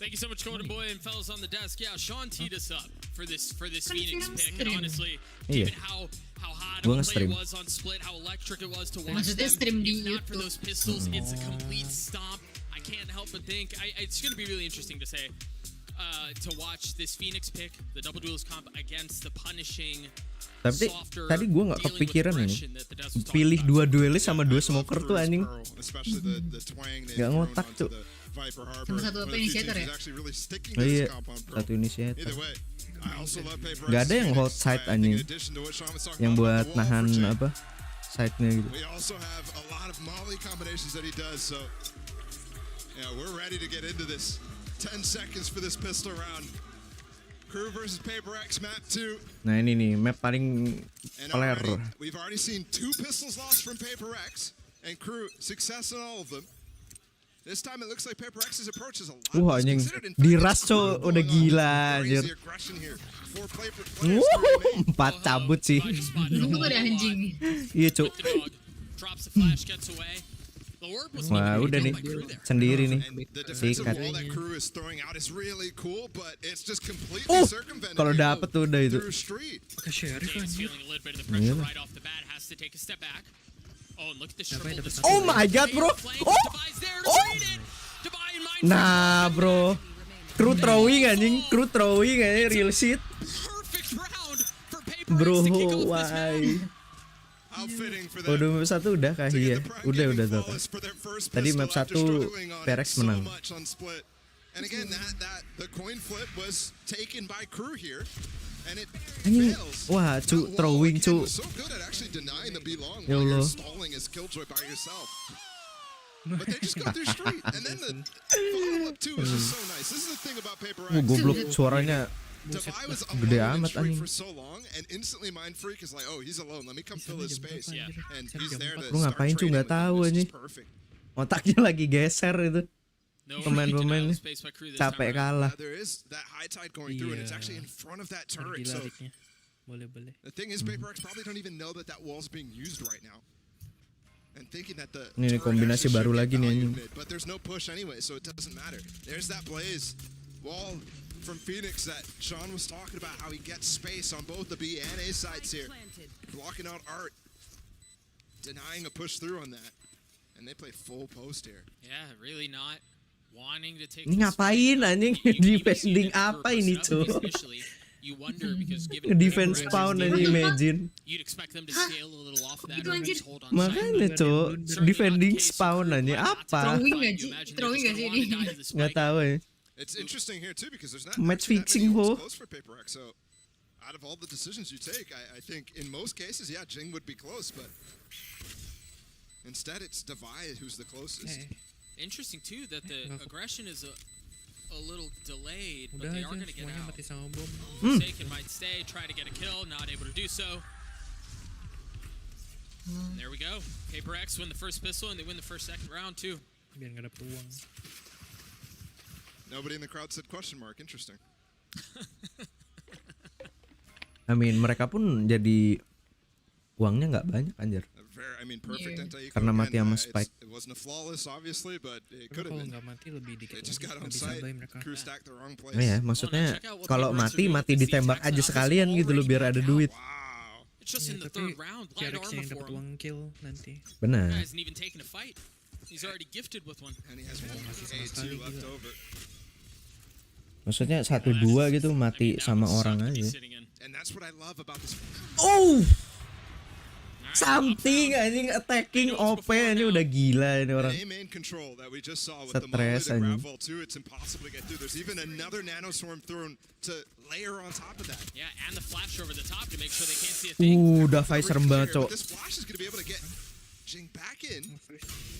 Thank you so much, Golden Boy and fellas on the desk. Yeah, Sean teed us up for this Phoenix Kan pick, stream. and honestly, Iya. given how hot Gua of a play it nge-stream. was on Split, how electric it was to watch Maksudnya them. stream di If not for YouTube. those pistols, it's a complete stomp. I can't help but think it's going to be really interesting to say. To watch this Phoenix pick, the double duelist comp against the punishing. Tapi softer tadi gue nggak dealing with kepikiran ini. aggression that the Dust was talking Pilih about. 2 duelis sama 2 smoker tuh anjing. Nggak ngotak tuh. Sama satu apa initiator ya? Oh iya, satu initiator. Gak ada yang hold side anjing. Yang buat nahan apa? Side-nya gitu. We also have a lot of molly combinations that he does, so yeah, we're ready to get into this. 10 seconds for this pistol round. Crew versus PaperX map 2. Nah ini nih map paling And peler. we've already seen 2 pistols lost from PaperX, And Crew success in all of them. This time it looks like Paper X's approach is a lot Wah, less anjing considered. In fact, diras it's co udah going on. gila anjir. Crazy aggression here. 4 players to remain. 4 cabut sih. Lu ada anjing. Iya, Cuk. Drops the flash, gets away. The orb was Wah, udah nih sendiri nih. And the defensive Sikat. wall that Crew is throwing out is really cool, but it's just completely circumvented. Kalau here dapet tuh udah itu. through street. He's feeling a little bit of the pressure right off the bat, has to take a step back. Oh, and look at this triple. This Oh my god, bro. Oh. Nah, bro. Crew throwing anjing, real shit. Perfect round for Paper Bro, X to kick off this why? How fitting for Oh, them. map 1 udah kah? to get Iya, the prime udah gaming total. flawless for their first Tadi pistol map after 1 struggling on Perex so menang. much on split. And again, the coin flip was taken by Crew here, and it Anjing, fails. wah, That cu, wall, throwing, again, cu. was so good at actually denying the B long Ya while you're Allah. stalling as Killjoy by yourself. But they just go through street, and then the follow-up too is just so nice. This is the thing about Paper X. Goblok suaranya. Devi was Gede alone in amat, street anjing. for so long, and instantly Mind Freak is like, oh, he's alone. Let me come fill his space. Yeah. And he's there to Lu start ngapain, cu, trading nggak with him. tahu, It's anjing. just perfect. Otaknya lagi geser itu. No Pemain-pemain space by Crew this time capek around. kalah. There is that high tide going through, and it's actually in front of that turret. So Boleh. the thing is, Paper X probably don't even know that that wall's being used right now, and thinking that the Ini turret kombinasi actually baru should lagi get nih, value anjing. mid, but there's no push anyway, so it doesn't matter. There's that blaze wall from Phoenix that Sean was talking about, how he gets space on both the B and A sides here, blocking out Art, denying a push through on that, and they play full post here. Yeah, really not wanting to take Ini this ngapain fight. anjing? You- you- Defending you- you- apa you- ini, you- cu? initially, You wonder because given Defense Paper X's spawn game, aja, imagine. you'd expect them to scale a little off of that Itu or at anjir. least hold on Makanya, side. Cuk. Certainly Defending not the case spawn for aja. Crew. Apa? Throwing You nggak sih? imagine Throwing they're nggak just sih gonna ini? wanna die to the Nggak spike. tahu ya. It's interesting here too because there's not Match actually that fixing, many ults ho. close for Paper X. So out of all the decisions you take, I think in most cases, yeah, Jing would be close, but instead it's Devi who's the closest. Interesting too that the aggression is a little delayed, but Udah they aja, are going to get semuanya out. mati sama bom. Forsaken might stay, try to get a kill, not able to do so. And there we go. Paper X win the first pistol, and they win the second round too. Biar nggak ada peluang. Nobody in the crowd said question mark. Interesting. I mean, mereka pun jadi uangnya nggak banyak anjir. Perfect anti-eco Karena again. mati sama Spike. It wasn't a flawless, obviously, but it Tapi could have kalau been. nggak mati lebih dikit. They just got on lebih site. sabai mereka. Crew stacked the wrong place. Nah ya, maksudnya kalau mati ditembak aja sekalian gitu loh biar ada duit. It's just in the Tapi third round, light Jarex armor yang for dapat him. uang kill nanti. Benar. He hasn't even taken a fight. He's already gifted with one. And he has one A2 left over. Maksudnya 1-2 gitu mati sama orang aja. And that's what I love about this. Oh, something anjing attacking OP ini udah gila ini orang. Main control that we just saw with the Stres Molly, the anjing. Gravel too. It's impossible to get through. There's even another nanoswarm thrown to layer on top of that. Yeah, and the flash over the top to make sure they can't see a thing. Davai serem banget, But cok. this flash is going to be able to get Jing back in.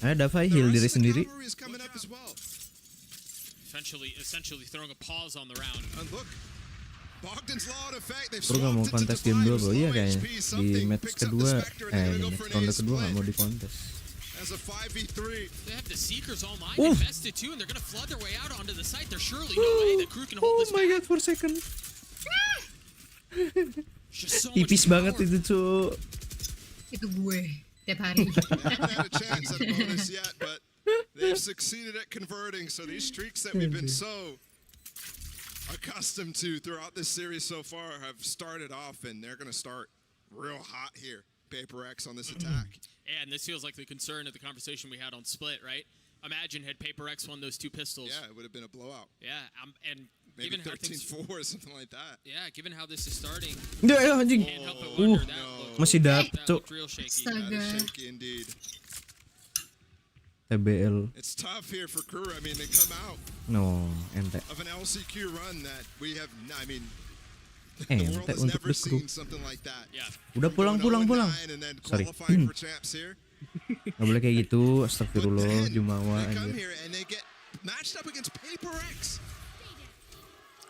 Davai heal The diri rest of the sendiri. cavalry is coming up as well. Essentially throwing a pause on the round. And look, Bogdan's law in effect. They've Bro gak mau swapped kontes into game Devi, dulu who's bro. Iya low kayaknya HP. di Something match picks up the kedua Spectre and they're gonna go for an ronde ace kedua gak split. mau dikontes. As a 5v3. They have the Seekers all mine invested too, and they're going to flood their way out onto the site. There's surely no way the crew can hold this Oh my back. god, for second. Just so much Tipis banget power. itu, cuk. Itu gue tiap hari. They haven't had a chance at a bonus yet, but they've succeeded at converting. So these streaks that we've been so accustomed to throughout this series so far have started off, and they're going to start real hot here. Paper X on this attack. And this feels like the concern of the conversation we had on Split, right? Imagine had Paper X won those two pistols. Yeah, it would have been a blowout. Yeah, and Maybe given how things, 13-4 or something like that. yeah, given how this is starting, Ya anjing. can't help but wonder that looked, Masih dapet, that cuk. looked real shaky. That Astaga. is shaky indeed. TBL. It's tough here for Crew. I mean, they come out No, ente. of an LCQ run that we have, I mean, the Ente world has untuk never the Crew. seen something like that. Yeah. Udah pulang. Going 0-9 and then Sorry. qualifying for champs here. Gak boleh kayak gitu. But Astagfirullah, then Jumawa they come anjir. here and they get matched up against Paper X.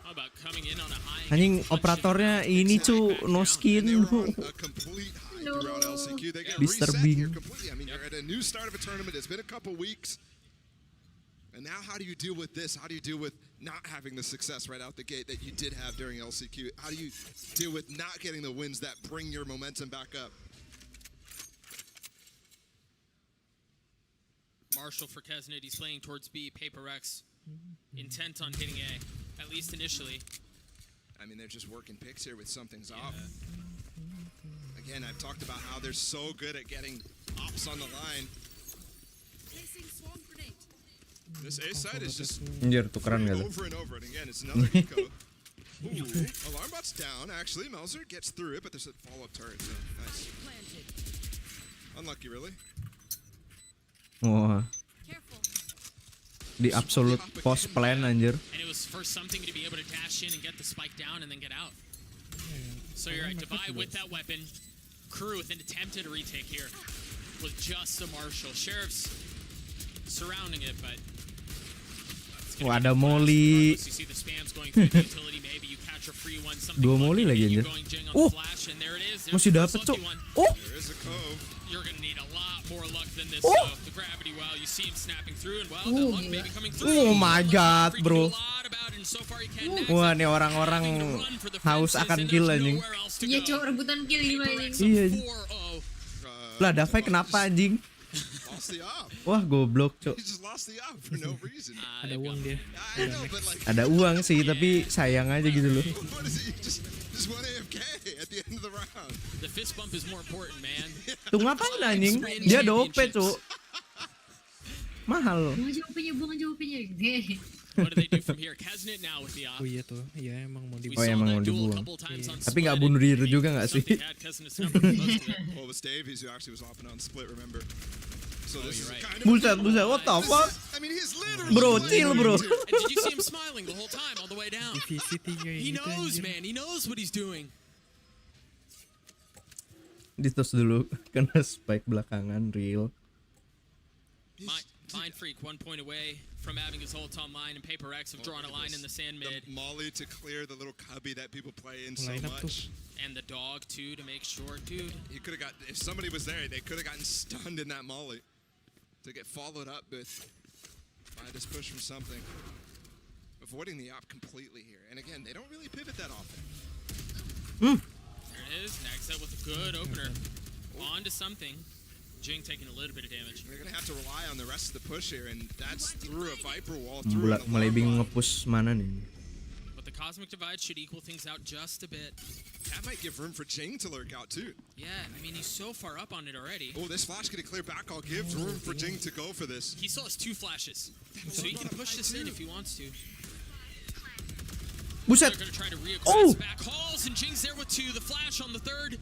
How about coming in on a high? Anjing operatornya ini cu no And they skin. were on a complete high throughout LCQ. They get reset Disturbing. here completely. I mean, you're at a new start of a tournament. It's been a couple weeks. And now how do you deal with this? How do you deal with not having the success right out the gate that you did have during LCQ? How do you deal with not getting the wins that bring your momentum back up? Marshall for Kesnet, he's playing towards B. Paper Rex, intent on hitting A, at least initially. I mean, they're just working picks here with something's off. Again, I've talked about how they're so good at getting ops on the line. This A side is just Anjir, tukeran gak tuh? over and over. And again, it's another eco. Ooh, alarm bot's down. Actually, Melzer gets through it, but there's a follow-up turret. So nice. Unlucky, really. Wah. Di absolute post plan anjir. And it was for something to be able to dash in and get the spike down and then get out. So you're right, Divide with that weapon. Crew with an attempt at a retake here with just a Marshall. Sheriff's surrounding it, but Oh, ada molly. you see the spams going through the utility. Maybe you catch a free one. Dua molly lagi anjir. And there it is. Masih dapet, Cok. Oh. There is a cove. You're gonna need a lot more luck than this. Oh. The gravity well, you see him snapping through, and well, that luck maybe coming through. Oh my god, bro. And so far he can Wah, nih orang-orang haus akan kill anjing. Iya cowok rebutan kill gimana ini? Iya. Lah, Davai kenapa anjing? Lost the op. Wah, goblok, Cok. He just lost the op for no reason. Ada uang dia. I know, but like, Ada uang sih, tapi sayang aja gitu loh. what is it? Just one AFK at the end of the round. The fist bump is more important, man. Tuh ngapain anjing? Dia ada OP, Cok. Mahal loh. Buang aja OP-nya. What do they do from here? Kesnet now with the op. Oh iya tuh, iya emang mau We dibuang. Oh, saw emang that mau duel a dibuang. couple times on Tapi nggak Split. bunuh diri juga nggak sih? Something had Kesnet's number for most of it. Well, it was Davies who actually was hopping on split, remember? So Oh, this is you're right. kind of Buset, buset, what the fuck? I mean, he's literally Bro, playing chill, bro. dude. And did you see him smiling the whole time all the way down? Di VCT kayak He gitu knows, anjir. man. He knows what he's doing. Ditos dulu kena spike belakangan real. Mind Freak 1 point away from having his ult on line, and Paper X have drawn a line in the sand mid. The molly to clear the little cubby that people play in so Line up tuh. much. And the dog, too, to make sure, dude. He could have got, if somebody was there, they could have gotten stunned in that molly. To get followed up with by this push from something. Avoiding the op completely here. And again, they don't really pivot that often. There it is. Nagset with a good opener. On to something. Jing taking a little bit of damage. They're going to have to rely on the rest of the push here, and that's through a Viper wall, through an Mulai alarm bingung bot. nge-push mana nih. But the Cosmic Divide should equal things out just a bit. That might give room for Jing to lurk out too. Yeah, I mean, he's so far up on it already. Oh, this flash getting clear back all gives room for Jing to go for this. He still has 2 flashes. So he can push this in if he wants to. Buset. They're going to try to Oh. reaggress back calls, and Jing's there with 2. The flash on the 3rd.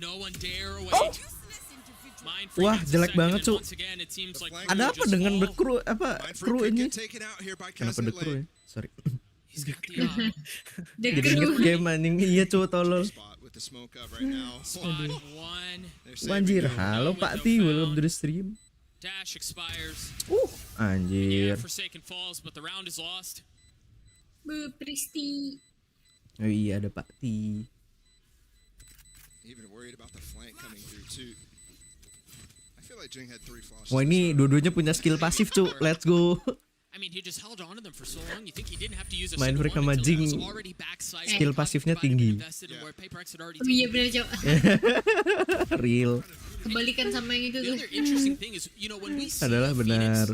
No one dare away. Oh. Mind Freak Wah, gets the jelek second, banget, and Cuk. once again, it seems like Ada Crew apa just dengan fall. berkru apa Mind kru Freak could ini? get taken out here by Kenapa Kesnet berkru ya? lane. Sorry. He's got the op. Jadi inget game anjing. Iya, Cuk, tolol. Spot with the smoke up right now. Spot 1. They're saving Anjir, it. halo Pak Ti, welcome to the stream. Dash expires. Anjir. Yeah, Forsaken falls, but the round is lost. Pristi. Oh iya, ada Pak Ti. Even worried about the flank coming through too. I feel like Jing had 3 flashes. Wah, ini dua-duanya punya skill pasif, Cuk. Let's go. I mean, he just held on to them for so long. You think he didn't have to use a Main single Freak one sama until it was Jing, already backside. skill pasifnya tinggi. Invested in where Paper X had already Oh iya taken. bener cowok. Real. Kebalikan sama yang itu The tuh. other interesting thing is, you know, when we see Adalah Phoenix benar.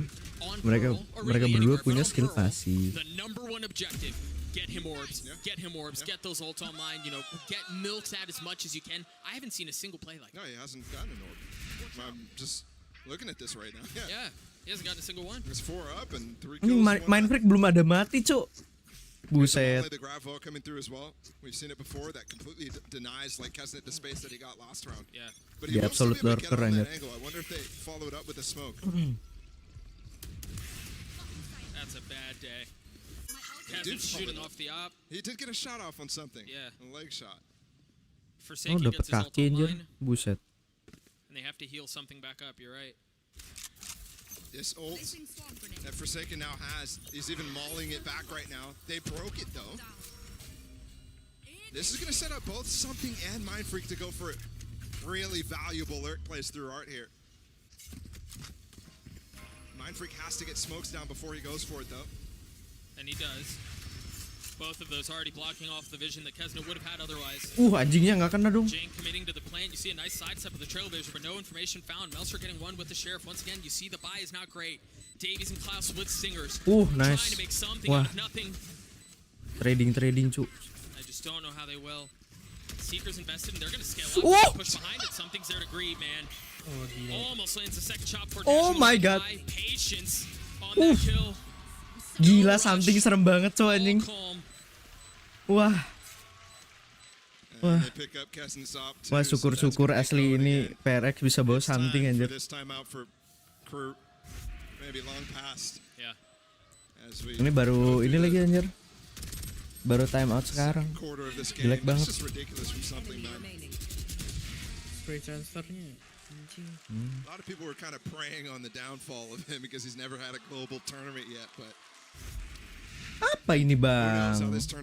on Mereka Pearl, or mereka really berdua anywhere, punya but on skill Pearl, pasif. the number 1 objective, get him orbs, get those ult online, you know, get milks out as much as you can. I haven't seen a single play like that. No, he hasn't gotten an orb. I'm just looking at this right now. Yeah, he hasn't gotten a single one. There's 4 up and 3 Ini kills. Main Freak belum ada mati, Cuk. Buset. The grab vote coming through as well. We've seen it before. That completely denies like Kesnet the space that he got last round. Yeah. But Di he will still absolute be able to get lurker, on that anjir. angle. I wonder if they followed up with a smoke. That's a bad day. did Kesnet's follow shooting it up. off the op. He did get a shot off on something. Yeah. A leg shot. Oh, Forsaken dapat gets his ult kaki anjir. online, Buset. and they have to heal something back up. You're right. This ult that Forsaken now has, he's even mauling it back right now. They broke it though. This is going to set up both Something and Mind Freak to go for really valuable lurk plays through art here. Mind Freak has to get smokes down before he goes for it, though. And he does. Both of those already blocking off the vision that Kesna would have had otherwise. Anjingnya nggak kena dong. Jing committing to the plant. You see a nice sidestep of the trailblazer, but no information found. Melser getting one with the sheriff. Once again, you see the buy is not great. Davies and Klaus with stingers. Nice. Trying to make something out of nothing. Trading cu. I just don't know how they will. Seekers invested and they're gonna scale up. Push behind it. Something's there to greet, man. Almost lands the second shot for my god. Patience on that kill. Gila, something serem banget coy anjing. Wah, syukur-syukur asli ini PRX bisa bawa something anjir. Ini baru ini lagi anjir. Baru time out sekarang. Jelek banget. Spray transfernya. A lot of people were kind of preying on the downfall of him because he's never had a global tournament yet, but apa ini bang? 06.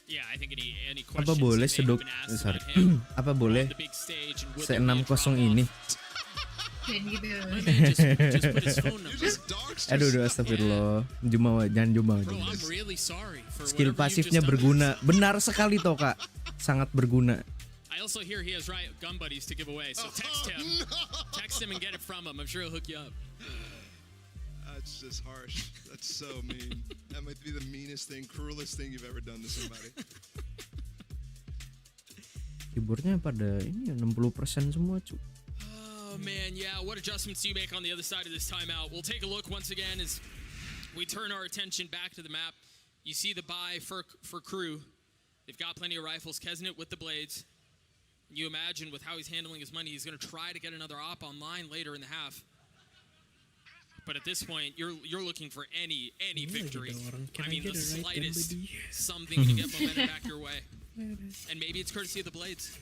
Yeah, I think any apa boleh sedok? Sorry. Apa boleh C60 ini? Aduh, astagfirullah. Jangan jumawa. Skill pasifnya berguna. Benar sekali toh kak. Sangat berguna. I also hear he has riot gun buddies to give away, so text him. Text him and get it from him. I'm sure he'll hook you up. That's just harsh. That's so mean. That might be the meanest thing, cruelest thing you've ever done to somebody. Keyboardnya pada ini 60% semua cu. Oh man, yeah. What adjustments do you make on the other side of this timeout? We'll take a look once again as we turn our attention back to the map. You see the buy for crew. They've got plenty of rifles. Kesnet with the blades. You imagine with how he's handling his money, he's going to try to get another op online later in the half. But at this point, you're looking for any victory. I mean, the slightest something to get momentum back your way. And maybe it's courtesy of the blades.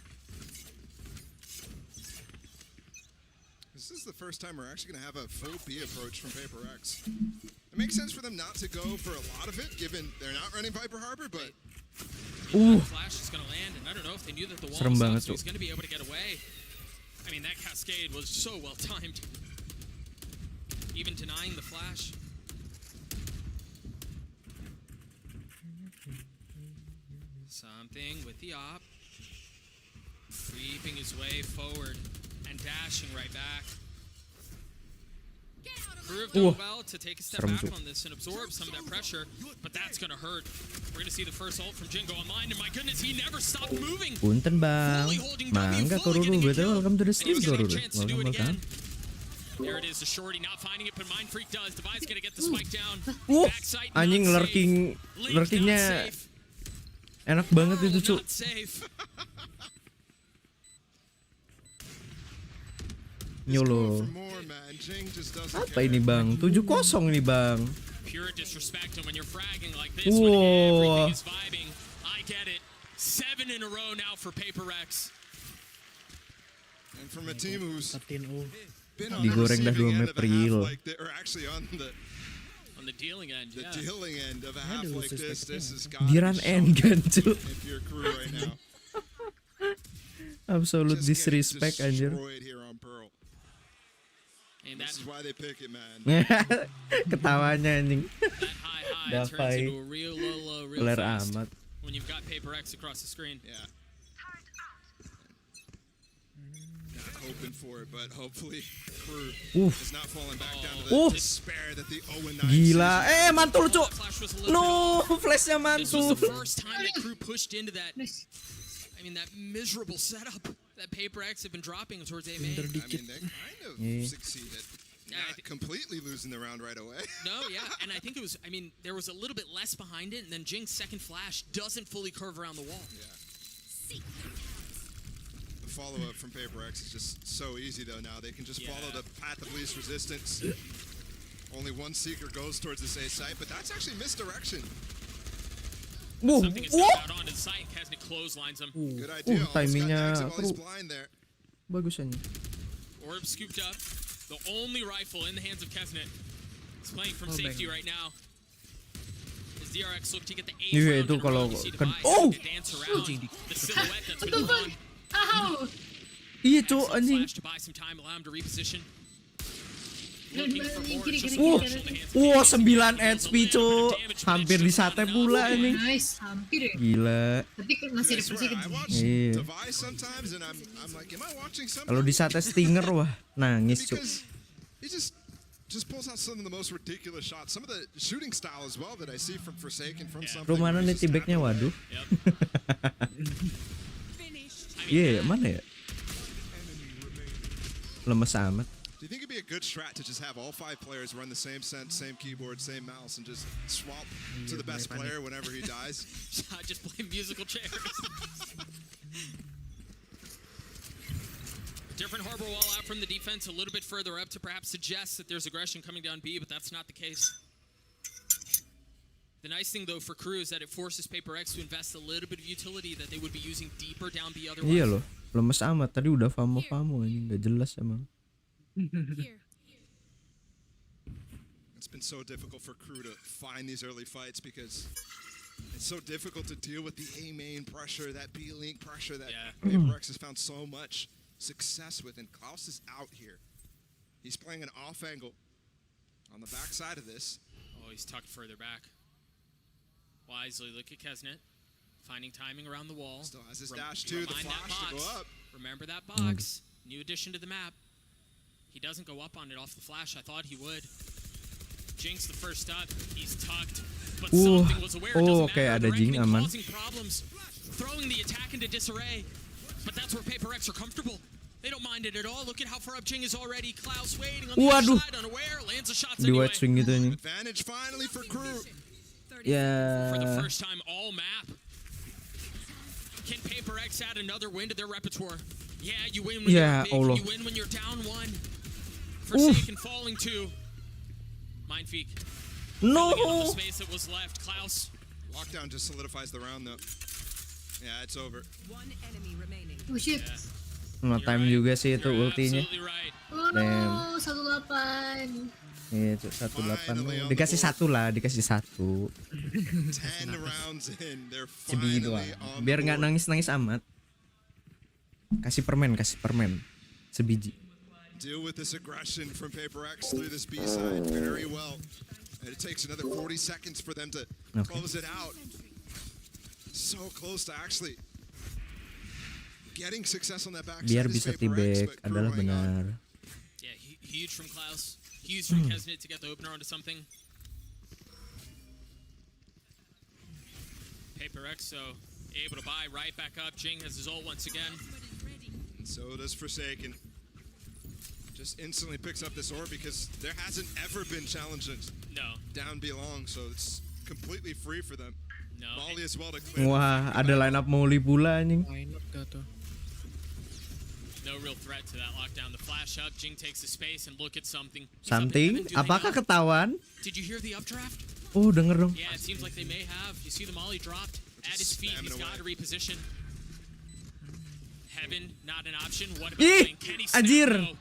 This is the first time we're actually going to have a full B approach from Paper X. It makes sense for them not to go for a lot of it, given they're not running Viper Harbor, but Flash is going to land, and I don't know if they knew that the wall was up, so he's going to be able to get away. I mean, that cascade was so well timed. Even denying the flash. Something with the op. Creeping his way forward and dashing right back. Crew have done well to take a step back on this and absorb some of that pressure, but that's going to hurt. We're going to see the first ult from Jingo online, and my goodness, he never stopped moving. Punten bang, mangga Koruru, betul. Welcome to the stream Koruru. Welcome. There it is, the shorty not finding it, but Mind Freak does. Device going to get the spike down. Backside, anjing lurkingnya enak banget itu cu. Nyolo. Apa ini bang? 7-0 ini bang. Wow. Digoreng dah 2 map real. On the dealing end, the dealing end of a half like this is Diran end kan cu. Absolute disrespect anjir. This is why they pick it, man. Ketawanya anjing. Dafai. Kelar amat. When you've got Paper X across the screen. Yeah. Not hoping for it, but hopefully Crew is not falling back down to the despair that the 0-9. Gila, mantul cu. No, flashnya mantul. This was the first time that Crew pushed into that. I mean, that miserable setup that Paper X have been dropping towards A main. I mean, they kind of succeeded. Not completely losing the round right away. No, yeah, and I think it was, I mean, there was a little bit less behind it, and then Jing's second flash doesn't fully curve around the wall. Yeah. The follow-up from Paper X is just so easy, though, now. They can just follow the path of least resistance. Only one Seeker goes towards this A site, but that's actually misdirection. Something is out onto the site, Kesnet clotheslines him. Good idea. Timingnya blind there. Bagus anjing. Orb scooped up. The only rifle in the hands of Kesnet. He's playing from safety right now. As DRX look to get the A round itu in a row. kalau You see Device dance around the silhouette that's been drawn. Iya cok anjing. Flash to buy some time, allow him to reposition. Dan Looking for more, kiri just kiri Wah, partial in the hands of wah Jamie. 9 HP cok. Hampir disate pula anjing. Nice, hampir ya. Gila. Tapi kan masih I ada swear, persik. I watch Iya. Device sometimes, and I'm like, am I watching something? Kalau disate Stinger wah nangis cok. Because he just pulls out some of the most ridiculous shots. Some of the shooting style as well that I see from Forsaken from something. Bro mana nih tibeknya waduh. Iya mana ya? Lemes amat. Do you think it'd be a good strat to just have all 5 players run the same sense, same keyboard, same mouse, and just swap to the best player whenever he dies? Just play musical chairs. Different harbor wall out from the defense, a little bit further up to perhaps suggest that there's aggression coming down B, but that's not the case. The nice thing though for Crew is that it forces Paper X to invest a little bit of utility that they would be using deeper down B otherwise. Iya loh, lemes amat. Tadi udah famo anjing nggak jelas emang. It's been so difficult for Crew to find these early fights because it's so difficult to deal with the A main pressure, that B link pressure that Paper X has found so much success with. And Klaus is out here. He's playing an off angle on the back side of this. Oh, he's tucked further back. Wisely, look at Kesnet. Finding timing around the wall. Still has his dash too, the flash to go up. Remember that box. New addition to the map. He doesn't go up on it off the flash. I thought he would. Jinx the first up. He's tucked. But something was aware. It doesn't Oke, matter. ada They're Jing aman. causing problems. Throwing the attack into disarray. But that's where Paper X are comfortable. They don't mind it at all. Look at how far up Jing is already. Klaus waiting on the other side, unaware. Lands the shots Di anyway. white swing gitu anjing. Advantage finally for Crew. Ya. For the first time all map. Can Paper X add another win to their repertoire? Yeah, you win when you're big. Allah. You win when you're down 1. Forsaken falling 2. Mindfeek. No. The space that was left. Klaus. Lockdown just solidifies the round though. Yeah, it's over. Oh shit. No time juga sih itu ultinya. Absolutely right. Oh no, 18. Iya, 18 dikasih 1 lah, dikasih 1. 10 rounds in, they're Sedih finally doang. on Biar nggak board. nangis amat. Kasih permen. Sebiji. Deal with this aggression from Paper X through this B side very well. And it takes another 40 seconds for them to close it out. So close to actually getting success on that back Biar side is bisa Paper X, tibek but Crew adalah hang on. benar. Yeah, huge from Klaus. Huge from Kesnet to get the opener onto something. Paper X, so able to buy right back up. Jing has his ult once again. And so does Forsaken. Just instantly picks up this orb because there hasn't ever been challenges down B long, so it's completely free for them. Molly as well to clear. Wah, ada line up Molly pula anjing. No real threat to that lockdown. The flash up, Jing takes the space and look at something. Something? Apakah ketahuan? Did you hear the updraft? Oh, denger dong. Yeah, it seems like they may have. You see the Molly dropped at his feet. He's got to reposition. Heaven, not an option. What about Jing? Can he snap? No.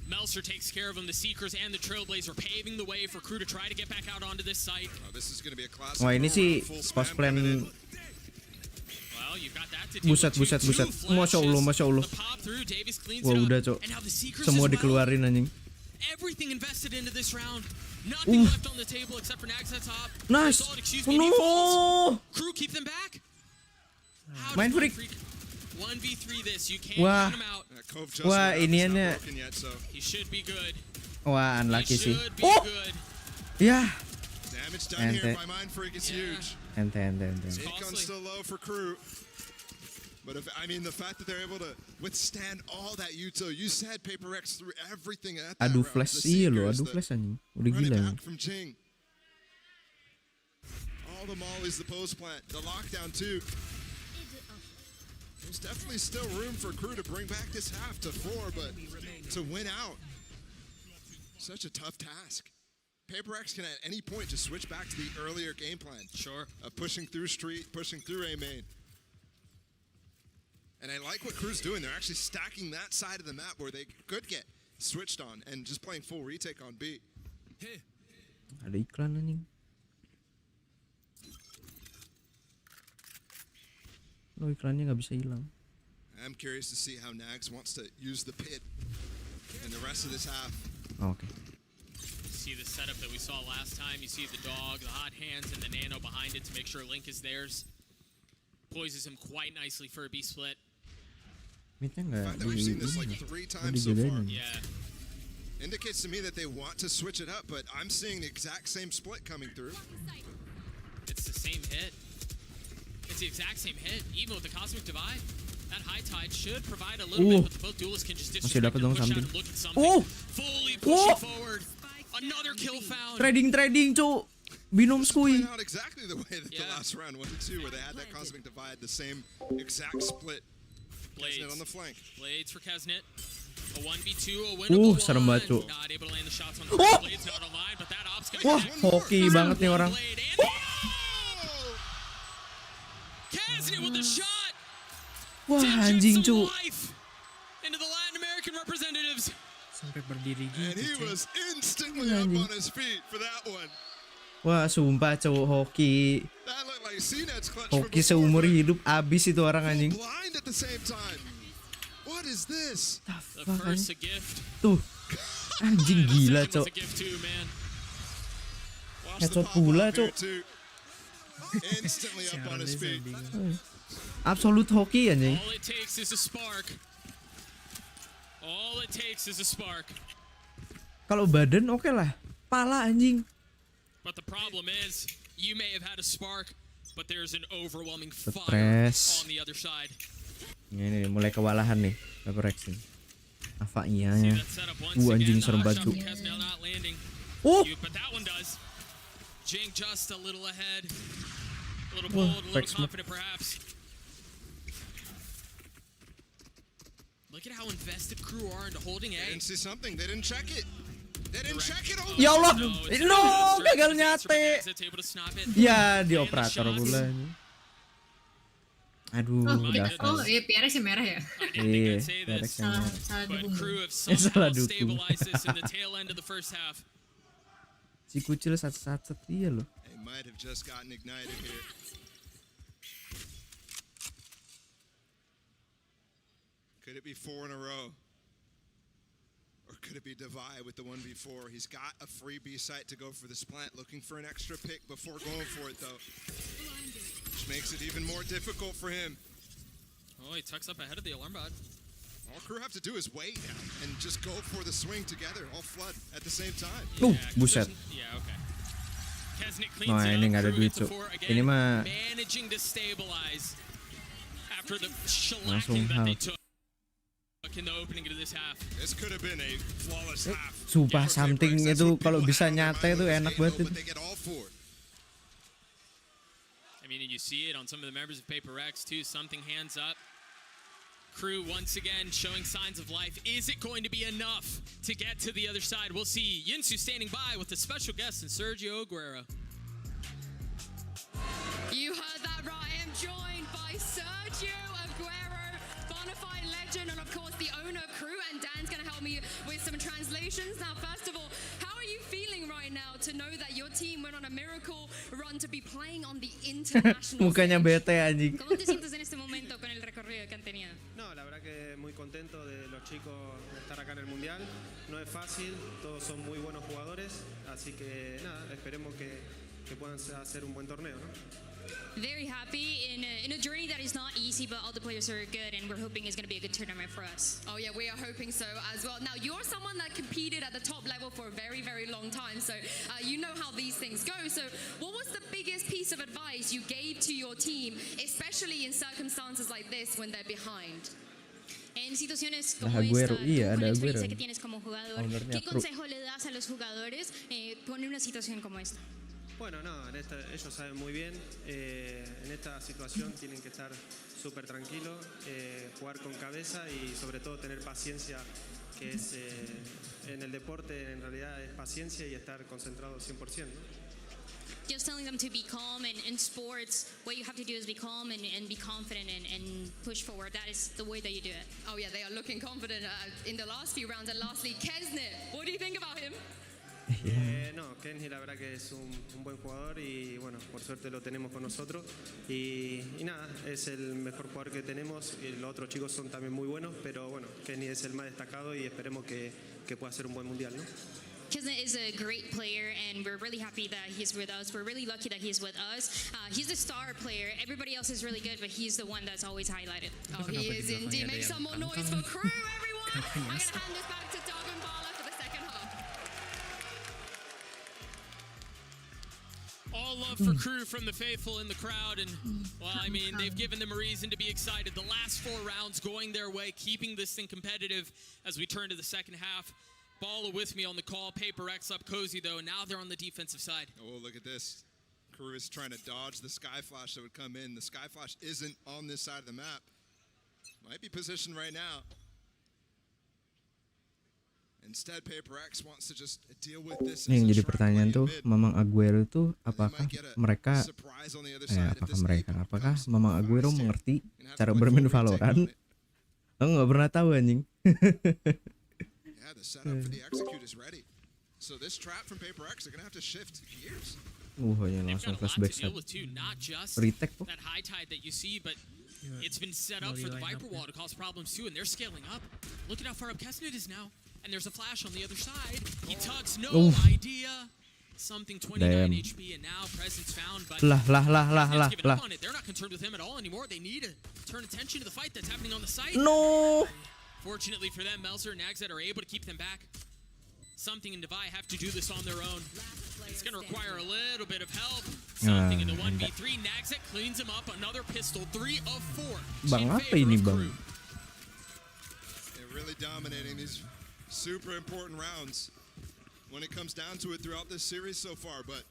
Melser takes care of him. The Seekers and the Trailblazer paving the way for Crew to try to get back out onto this site. Oh, this is going to be a classic. Wah, ini sih post plan. Well, you got that to deal Buset. with. Masya Allah. The pop through, Davis cleans Wah, it udah, up. Cok. And now the Seekers Semua as well. dikeluarin anjing. Everything invested into this round. Nothing left on the table except for Nags at top. Nice. Excuse me, defaults. No. Crew keep them back. Main freak. 1v3 this. You can't Wah. count him out. Wah, iniannya. He should be good. Wah, unlucky He sih. should be Oh. good. Ya. Damage done here Ente. by Mind Freak is huge. Ente. Akon's still low for Crew. But the fact that they're able to withstand all that util. You said Paper X threw everything at that Aduh round. flash, The iya loh, Seekers, aduh the flash anjing. Udah running gila. back from Jing. All the mollies, the post plant, the lockdown too. There's definitely still room for Crew to bring back this half to 4, but to win out, such a tough task. Paper X can at any point just switch back to the earlier game plan. Sure. Of pushing through street, pushing through A main. And I like what Crew's doing. They're actually stacking that side of the map where they could get switched on and just playing full retake on B. Ada iklan anjing. Lo iklannya nggak bisa hilang. am curious to see how Nags wants to use the pit in the rest of this half. Oke. You see the setup that we saw last time. You see the dog, the hot hands, and the nano behind it to make sure Link is theirs. Poises him quite nicely for a B split. Midnya The nggak fact that we've seen this like 3 times so far indicates to me that they want to switch it up, but I'm seeing the exact same split coming through. It's the same hit. It's the exact same hit, even with the Cosmic Divide. That high tide should provide a little bit, but both duelists can just Masih dapat disrespect dong and push out something. and look at something. Fully pushing forward. Another kill found. Trading, cuk. Binom skui. Played out exactly the way that the last round went too, where they had that Cosmic Divide, the same exact split. Blades on the flank. Blades for Kesnet. A 1v2, a winnable one. Serem banget, cuk. Not able to land the shots on the first. Blades not online, but that op's gonna Wah, connect. hoki banget nih orang. Kesnet with the shot. Wah, To inject anjing, some cuk. life into the Latin American representatives. Sampai berdiri And gitu. he cuy. was instantly up on his feet for that one. Wah, sumpah cowok hoki. That looked like CNET's clutch Hoki from seumur before. hidup abis itu orang anjing. Blind at the same time. What is this? The first a gift. Tuh. Anjing gila, Second was cok. a gift too, man. Watch Headshot the pula, pop-up here cok. too. Instantly up on his feet. Absolut hoki anjing. All it takes is a spark. All it takes is a spark. Kalau badan oke lah. Pala anjing. But the problem is, you may have had a spark, but there's an overwhelming fire Stres. on the other side. Ini nih, mulai kewalahan nih. Rex nih. Apa iya See ya? that setup once again. Anjing The serem hot banget, shot cuk. from Kesnel not landing. But that one does. Jing just a little ahead. A little bold, a little Rex mo. confident perhaps. Look at how invested crew are into holding A. They didn't see something. They didn't check it. They didn't check it. Oh, Ya Allah. it's No, not a gagal disaster, but nyate. Nags able to snap it. Ya, di And the operator shots. pula anjing. Aduh, udah. iya PRX yang merah ya. Iya, say this, Rex yang Salah But dukung. crew have Salah somehow dukung. stabilized this in the tail end of the first half. si kucil sat iya loh. They might have just gotten ignited here. Could it be 4 in a row? Or could it be Divide with the 1v4? He's got a free B site to go for this plant, looking for an extra pick before going for it though. Which makes it even more difficult for him. Oh, he tucks up ahead of the alarm bot. All crew have to do is wait now and just go for the swing together, all flood at the same time. Buset. Yeah, okay. Kesnet cleans Nah, it ini up. nggak ada Crew duit, hits the Cuk. four again, Ini mah managing to stabilize after the langsung shellacking that they half. took in the opening of this half. This could have been a flawless half. Sumpah something itu kalau bisa nyata itu enak banget itu. But they get all 4. I mean, and you see it on some of the members of Paper X too. Something hands up. Crew once again showing signs of life. Is it going to be enough to get to the other side? We'll see. Yinsu standing by with a special guest in Sergio Aguero. You heard that right. I am joined by Sergio Aguero, bonafide legend, and of course the owner of Crew. And Dan's going to help me with some translations. Now, first of all, how are you feeling right now to know that your team went on a miracle run to be playing on the international Mukanya stage? bete anjing. ¿Cómo te sientes en este momento con el recorrido que han tenido? No, la verdad que muy contento de los chicos de estar acá en el Mundial. No es fácil, todos son muy buenos jugadores, así que nada, esperemos que puedan hacer un buen torneo, ¿no? Very happy in a journey that is not easy, but all the players are good, and we're hoping it's going to be a good tournament for us. Oh yeah, we are hoping so as well. Now, you're someone that competed at the top level for a very, very long time, so you know how these things go. So what was the biggest piece of advice you gave to your team, especially in circumstances like this when they're behind? En situaciones como Aguero, esta, iya, tú, con ada la Aguero. experiencia que tienes como jugador, Ownernya ¿qué Crew. consejo le das a los jugadores poner una situación como esta? Bueno, no, ellos saben muy bien, en esta situación tienen que estar súper tranquilos, jugar con cabeza y sobre todo tener paciencia, que es en el deporte en realidad es paciencia y estar concentrado 100%, ¿no? Just telling them to be calm, and in sports, what you have to do is be calm and be confident and push forward. That is the way that you do it. Oh yeah, they are looking confident in the last few rounds. And lastly, Kesnet, what do you think about him? No, Kenji la verdad que es un buen jugador y bueno, por suerte lo tenemos con nosotros y nada, es el mejor jugador que tenemos y los otros chicos son también muy buenos, pero bueno, Kenji es el más destacado y esperemos que pueda hacer un buen mundial, ¿no? Kizna is a great player, and we're really happy that he's with us. We're really lucky that he's with us. He's the star player. Everybody else is really good, but he's the one that's always highlighted. Oh, he is indeed. Make some more noise for Crew, everyone. I'm going to hand this back to Doug and Bala for the second half. All love for Crew from the faithful in the crowd, and well, I mean, they've given them a reason to be excited. The last 4 rounds going their way, keeping this thing competitive as we turn to the second half. Bala with me on the call, Paper X up cozy though, now they're on the defensive side. Oh, look at this. Crew is trying to dodge the Sky Flash that would come in. The Sky Flash isn't on this side of the map. Might be positioned right now. Instead, Paper X wants to just deal with this. Nih yang jadi pertanyaan tuh, Mamang Aguero itu apakah mereka Mamang Aguero mengerti cara bermain Valorant? Aku nggak pernah tahu anjing. Yeah, the setup for the execute is ready. So this trap from Paper X, they're gonna have to shift gears. Hanya langsung flashback set. Retake tuh. That high tide that you see, but it's been set up for the Viper wall to cause problems too, and they're scaling up. Look at how far up Kesnut is now, and there's a flash on the other side. He tugs, no idea. Something 29 HP, and now presence found, but Lah. They're not concerned with him at all anymore. They need to turn attention to the fight that's happening on the site. No. Fortunately for them, Melzer and Nagzet are able to keep them back. Something and Devi have to do this on their own. It's going to require a little bit of help. Something in the 1v3. Nagzet cleans him up. Another pistol. 3 of 4. Bang, apa ini bang? They're really dominating these super important rounds when it comes down to it throughout this series so far, but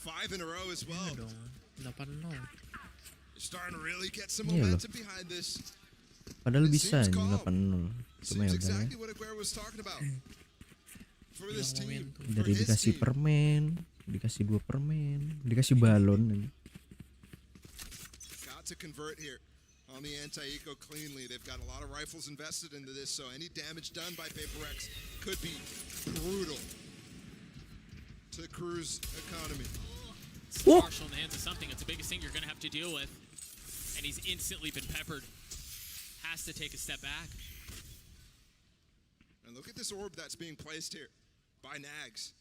5 in a row as well. They're starting to really get some momentum behind this. Padahal bisa nih 8-0. Seems exactly what Aguero was talking about for this team. Dari dikasih permen, dikasih 2 permen, dikasih balon. Got to convert here on the anti-eco cleanly. They've got a lot of rifles invested into this, so any damage done by Paper X could be brutal to Crew's economy. Marshall in the hands of something. It's the biggest thing you're going to have to deal with, and he's instantly been peppered. Has to take a step back. And look at this orb that's being placed here by Nags.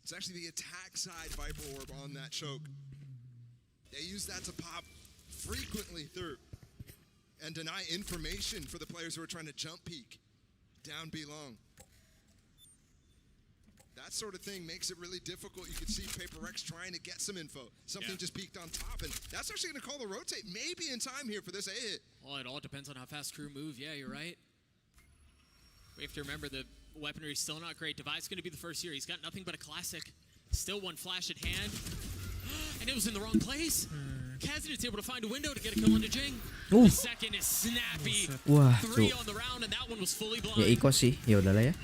It's actually the attack side Viper orb on that choke. They use that to pop frequently through and deny information for the players who are trying to jump peek down B long. That sort of thing makes it really difficult. You can see Paper X trying to get some info. Something just peeked on top, and that's actually going to call the rotate maybe in time here for this A hit. Well, it all depends on how fast Crew move. Yeah, you're right. We have to remember the weaponry is still not great. Devi's going to be the first here. He's got nothing but a classic. Still 1 flash at hand. And it was in the wrong place. Kazan's able to find a window to get a kill onto Jing. The second is snappy. Wah, 3 on the round, and that one was fully blind. Ya Iko sih, ya udahlah ya.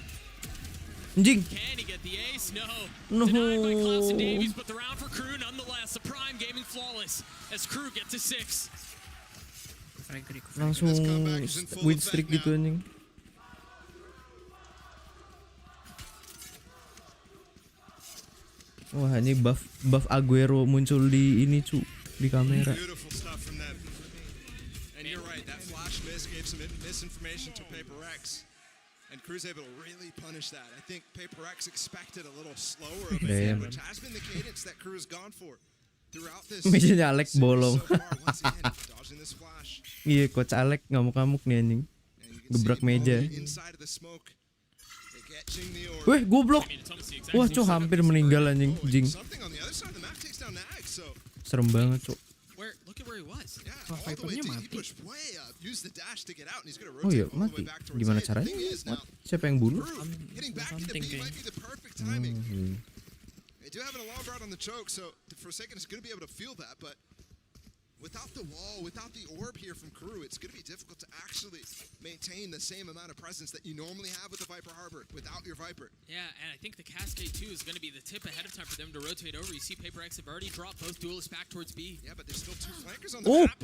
Anjing. Can he get the ace? No. No. Denied by Klaus and Davies, but the round for Crew nonetheless. The Prime gaming flawless as Crew gets a 6. Langsung win streak gitu anjing. Wah, ini buff Aguero muncul di ini cu, di kamera. Beautiful stuff from them. And you're right, that flash miss gave some misinformation to Paper X. And Crew's able to really punish that. I think Paper X expected a little slower of it, which has been the cadence that Crew has gone for throughout this. Mejanya Alek bolong. Iya, coach Alek ngamuk-ngamuk nih anjing. Gebrak meja. Weh, goblok. Wah, cok hampir meninggal anjing, Jing. Serem banget, cok. Look at where he was. Wah, Vipernya mati. Oh iya, mati. Gimana caranya? Siapa yang bunuh? Something kayak. They do have an alarm rod on the choke, so Forsaken is going to be able to feel that, but without the wall, without the orb here from Crew, it's going to be difficult to actually maintain the same amount of presence that you normally have with the Viper Harbor without your Viper. Yeah, and I think the Cascade 2 is going to be the tip ahead of time for them to rotate over. You see Paper X have already dropped both duelists back towards B. Yeah, but there's still 2 flankers on the map.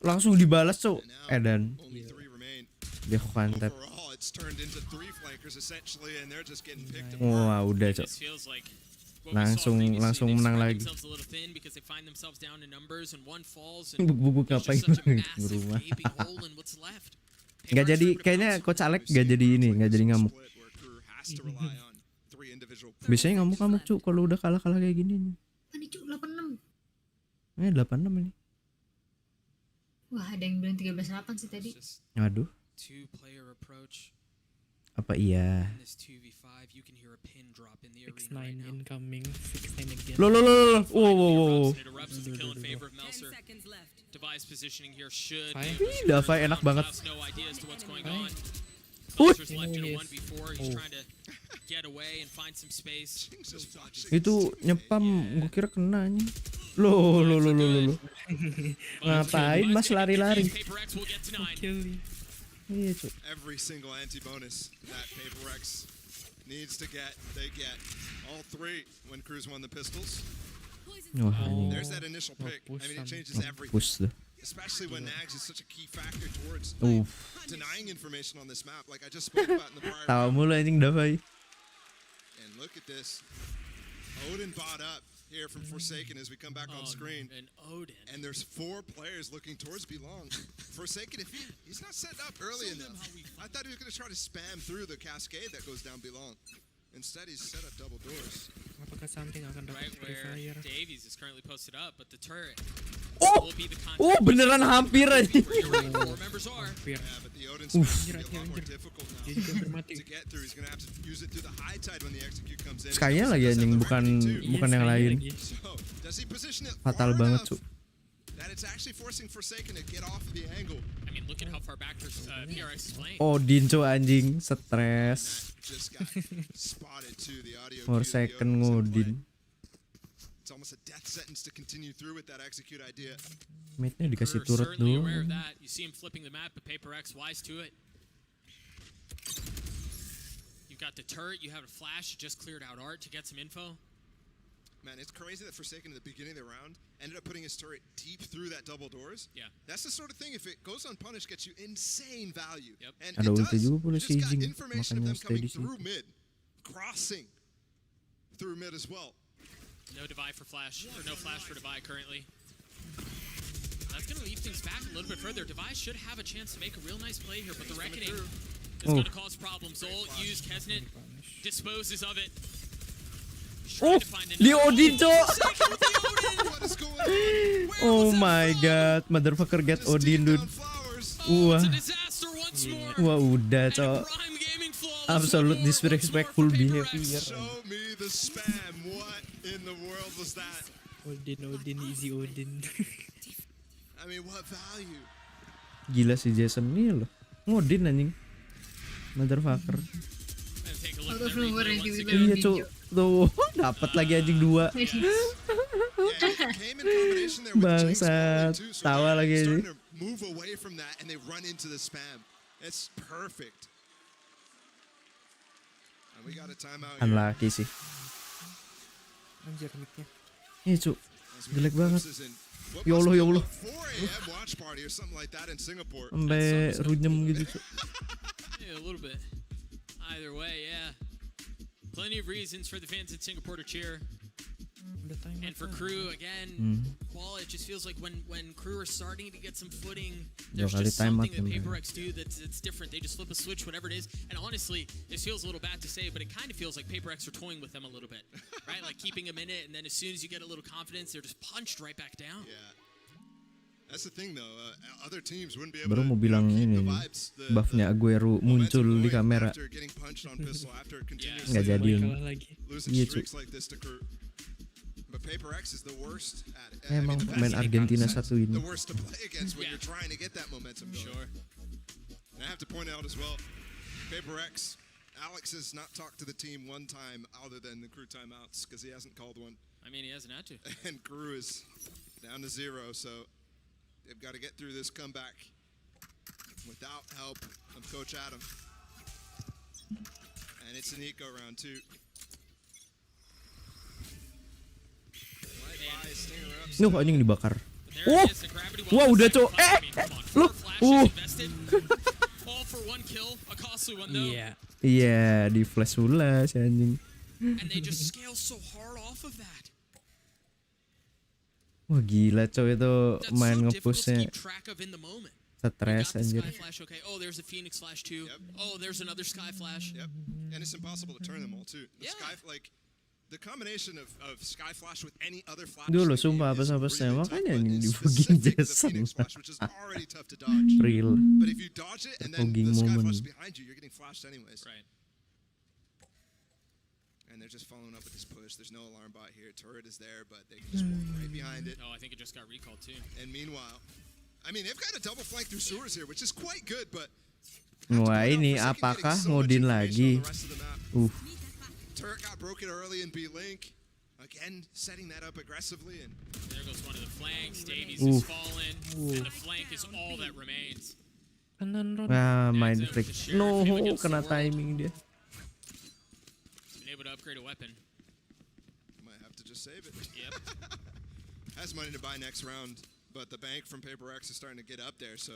Langsung dibalas, cok. Edan. Only 3 remain. Dia kantep. Overall, it's turned into 3 flankers essentially, and they're just getting picked apart. Wah, udah cok. Langsung menang lagi. Bubuk ngapain di rumah? Nggak jadi, kayaknya Coach Alex nggak jadi ini, nggak jadi ngamuk. Biasanya ngamuk cuk kalau udah kalah kayak gini. Ini cuk 86. 86 ini. Wah, ada yang bilang 13-8 sih tadi. Aduh. Apa iya? X9 incoming, 6-9 again. Lo. Wow. Davai enak banget. Itu nyepam, gue kira kenanya. Lo. Ngapain Mas lari-lari? Iya cuk. Every single anti-bonus that PaperX needs to get, they get. All 3 when Cruz won the pistols. There's that initial pick. I mean, it changes everything. Especially when Nags is such a key factor towards denying information on this map, like I just spoke about in the prior. Tahu mulu anjing Davai. And look at this. Odin bought up here from Forsaken as we come back on screen. And there's 4 players looking towards Belong. Forsaken, if he's not set up early enough. I thought he was going to try to spam through the cascade that goes down Belong. Instead, he's set up double doors. Apakah something akan dapat free fire? Davies is currently posted up, but the turret Oh, beneran hampir aja. Hampir. Sekalinya lagi anjing, bukan yang lain. Fatal banget cuk. Odin cuk anjing, stres. Forsaken ngodin. Mate-nya dikasih turret dulu. Got the turret, you have a flash, you just cleared out art to get some info. Man, it's crazy that Forsaken at the beginning of the round ended up putting his turret deep through that double doors. Yeah. That's the sort of thing, if it goes unpunished, gets you insane value. Yep. And ada ulti juga boleh just got sieging, information of makanya them stay coming di situ. through mid, crossing through mid as well. No Divide for flash, or no flash for Divide currently. That's going to leave things back a little bit further. Divide should have a chance to make a real nice play here, but the Reckoning is going to cause problems. Zol used Kesnet, disposes of it. Di Odin cok. Oh my god, motherfucker get Odin dude. Wah udah cok. Absolute disrespectful behavior. Odin, easy Odin. I mean, what value? Gila si Jason nih loh. Ngodin anjing. Motherfucker. Iya cok. Tuh, dapat lagi anjing 2. Bangsat. Tawa lagi anjing. Move away from that and they run into the spam. It's perfect. And we got a timeout here. Unlucky sih. Anjir mic-nya. Iya cok. Jelek banget. Ya Allah. Sampai runyem gitu cok. Yeah, a little bit. Either way, yeah. Plenty of reasons for the fans in Singapore to cheer. And for Crew, again, while it just feels like when Crew are starting to get some footing, there's just something that PaperX do that's different. They just flip a switch, whatever it is. And honestly, this feels a little bad to say, but it kind of feels like PaperX are toying with them a little bit, right? Like keeping them in it, and then as soon as you get a little confidence, they're just punched right back down. Yeah. That's the thing though, other teams wouldn't be able Baru mau bilang ini buffnya Aguero muncul di kamera. Nggak jadi. Iya cuy. Emang pemain Argentina satu ini. The worst to play against when you're trying to get that momentum. Sure. And I have to point out as well, PaperX, Alex has not talked to the team one time other than the Crew timeouts because he hasn't called one. I mean, he hasn't had to. And Crew is down to 0, so they've got to get through this comeback without help of Coach Adam. And it's an eco round 2. Nuh anjing dibakar. Wah udah cok. Lu. one kill, a costly one though. Iya, di flash pula si anjing. And they just scale so hard off of that. Wah gila coy itu main ngepushnya stres anjir. Flash, okay. Oh, there's a Phoenix flash too. Oh, there's another Sky flash. Yep. And it's impossible to turn them all too. The Sky, like the combination of Sky Flash with any other flash. Dulu sumpah apa-apa makanya anjing dibuging Jason. Real. But if you dodge it and then the Sky Flash is behind you, you're getting flashed anyways. Right. And they're just following up with this push. There's no alarm bot here. Turret is there, but they can just walk right behind it. Oh, I think it just got recalled too. And meanwhile, I mean, they've got a double flank through sewers here, which is quite good, but wah ini apakah ngodin lagi? Turret got broken early in B-Link. Again, setting that up aggressively. And there goes one of the flanks. Davies is fallen, and the flank is all that remains. Wah, main trick. No, kena timing dia. Been able to upgrade a weapon. Might have to just save it. Yep. Has money to buy next round, but the bank from Paper X is starting to get up there, so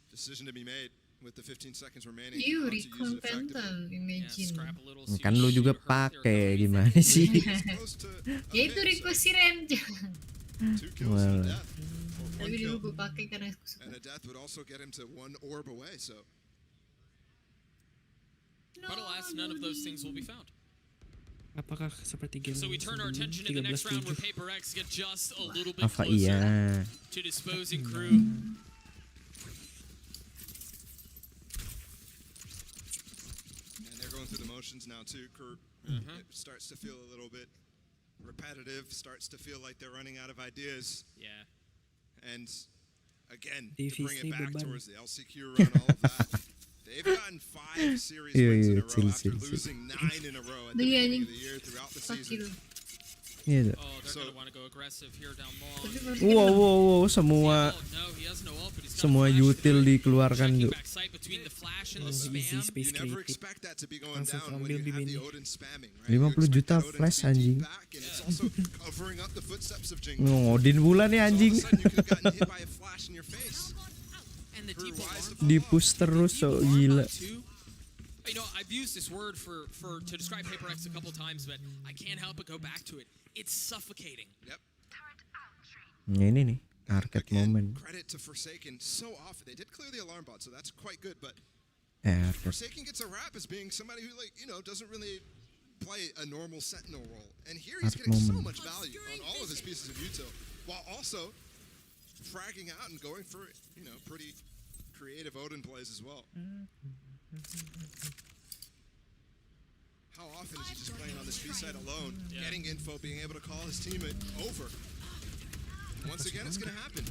decision to be made with the 15 seconds remaining. Recall Phantom, imagine. Kan lu juga pakai gimana sih? Ya itu request si Renja. Tapi dulu gue pakai karena aku suka. And a death would also get him to one orb away, so. But alas, none of those things will be found. Apakah seperti game? So we turn our attention to the next round where Paper X get just a little bit Apa closer iya? to disposing crew. Through the motions now too. It starts to feel a little bit repetitive, starts to feel like they're running out of ideas. Yeah. And again, to bring it back towards the LCQ run, all of that. They've gotten 5 series wins in a row after losing 9 in a row at the beginning of the year throughout the season. Iya. Oh, they're gonna want to go aggressive here down Wow, long. semua util dikeluarkan yuk. Space creative. Langsung ambil di mini. 50 juta flash anjing. Ngodin pula nih anjing. Di push terus so gila. You know, I've used this word to describe Paper X a couple times, but I can't help but go back to it. It's suffocating. Yep. Ini nih, arcade moment. Credit to Forsaken so often. They did clear the alarm bot, so that's quite good, but Forsaken gets a rap as being somebody who, like, you know, doesn't really play a normal sentinel role. And here he's getting so much value on all of his pieces of util, while also fragging out and going for, you know, pretty creative Odin plays as well. How often is he just playing on this B side alone, getting info, being able to call his teammate over? Once again, it's going to happen.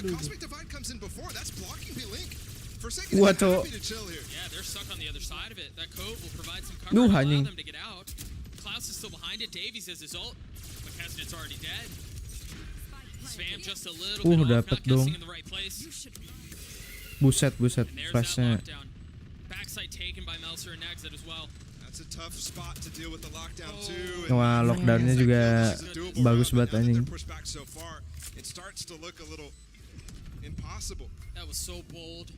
The Cosmic Divide comes in before. That's blocking B-Link. Forsaken is happy to chill here. Yeah, they're stuck on the other side of it. That cove will provide some cover to allow them to get out. Klaus is still behind it. Davies has his ult. McKeston's already dead. Spam just a little bit off, not guessing in the right place. Buset, flashnya. Backside taken by Melser and Nags as well. That's a tough spot to deal with the lockdown too. Wah, lockdownnya juga bagus banget anjing. It starts to look a little impossible. That was so bold.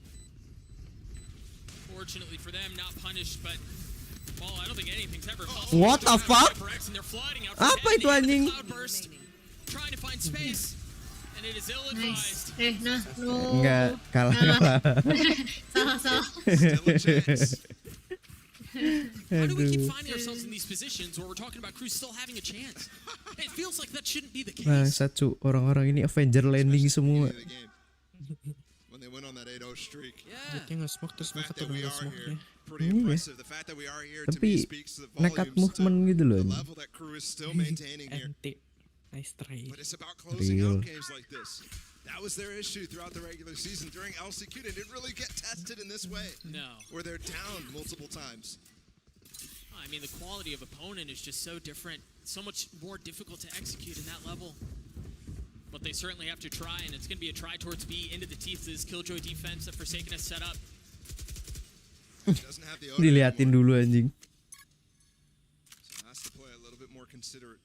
Fortunately for them, not punished, but well, I don't think anything's ever possible. What the fuck? Apa itu anjing? Trying to find space. And it is ill-advised. Enggak, kalah. Salah. How do we keep finding ourselves in these positions where we're talking about crews still having a chance? It feels like that shouldn't be the case. Satu orang-orang ini Avenger landing semua. When they went on that 8-0 streak. Dia nge-smoke terus mereka tuh nge-smoke-nya. Pretty impressive. The fact that we are here to me speaks to the nekat volumes movement gitu loh. the level that crew is still maintaining here. Nice try. But it's about closing out games like this. That was their issue throughout the regular season. During LCQ, they didn't really get tested in this way. No. Where they're down multiple times. I mean, the quality of opponent is just so different. So much more difficult to execute in that level. But they certainly have to try, and it's going to be a try towards B into the teeth of this Killjoy defense that Forsaken has set up. Diliatin dulu anjing. So has to play a little bit more considerate.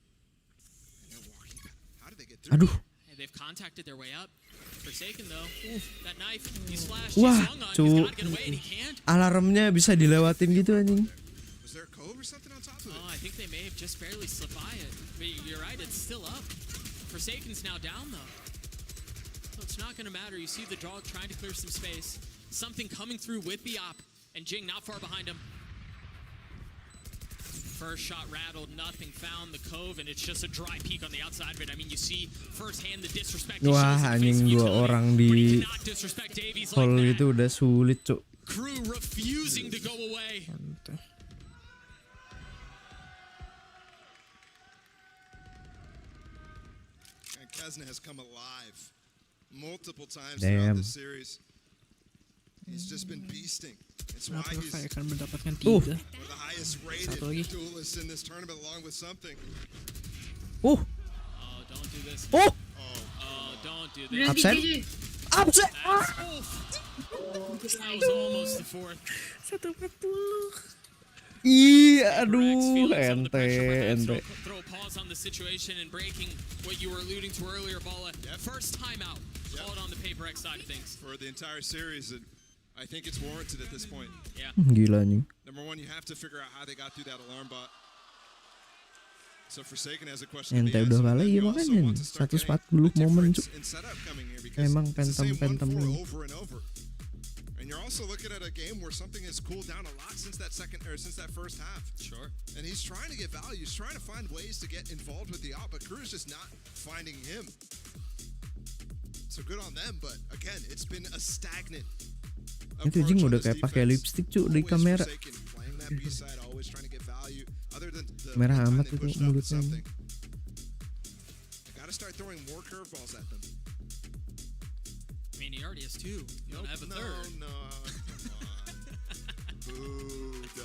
Aduh. They've contacted their way up. Forsaken though, that knife, he's flashed, Wah, he's swung on, he's cu. gotta get away and he can't. Alarmnya bisa dilewatin gitu anjing. Was there a cove or something on top of it? Oh, I think they may have just barely slipped by it. But you're right, it's still up. Forsaken's now down though. So it's not gonna matter. You see the dog trying to clear some space. Something coming through with the op, and Jing not far behind him. First shot rattled, nothing found the cove, and it's just a dry peek on the outside of it. I mean, you see firsthand the disrespect. Wah, anjing 2 orang di hall itu udah sulit, cuk. Crew refusing to go away. And Kesna has come alive multiple times Damn. throughout this series. He's just been beasting. It's why Apakah he's saya akan mendapatkan 3? one of the highest rated Satu lagi. duelists in this tournament, along with something. Oh, don't do this. Oh, Don't do this. absen. Absen. That was almost the fourth. 140. Iya, aduh, ente. Throw a pause on the situation and breaking what you were alluding to earlier, Bala. First timeout called on the Paper X side of things. For the entire series, and I think it's warranted at this point. Yeah. Gila anjing. Number one, you have to figure out how they got through that alarm bot. So Forsaken has a question. Ente udah balik ya makanya 140 momen, cuk. Emang pentem-pentem nih. And you're also looking at a game where something has cooled down a lot since that first half. Sure. And he's trying to get value. He's trying to find ways to get involved with the op, but Crew is just not finding him. So good on them, but again, it's been a stagnant. Itu Jing udah kayak pakai lipstick, cuk, di kamera. Merah amat itu mulutnya. Gotta start throwing more curveballs at them. I mean, he already has 2. You don't have a third. No, come on. Boo, boo.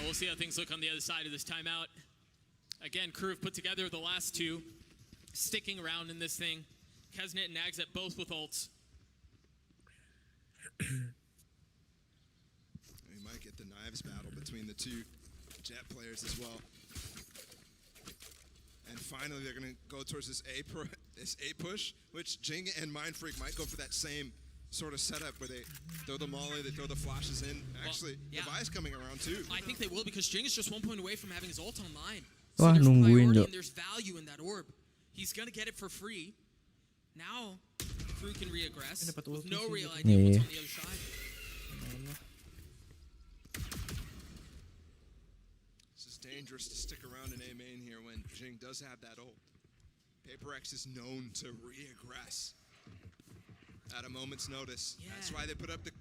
We'll see how things look on the other side of this timeout. Again, Crew have put together the last 2, sticking around in this thing. Kesnet and Nagzet both with ults. We might get the knives battle between the 2 Jet players as well. And finally, they're going to go towards this A push, which Jing and Mindfreak might go for that same sort of setup where they throw the molly, they throw the flashes in. Actually, yeah. Levi's coming around too. I think they will because Jing is just 1 point away from having his ult online. Wah, there's nungguin, priority Cok. and there's value in that orb. He's gonna get it for free. Now, Crew can reaggress with no real idea what's on the other side. This is dangerous to stick around in A main here when Jing does have that ult. Paper X is known to reaggress at a moment's notice. Yeah. That's why they put up the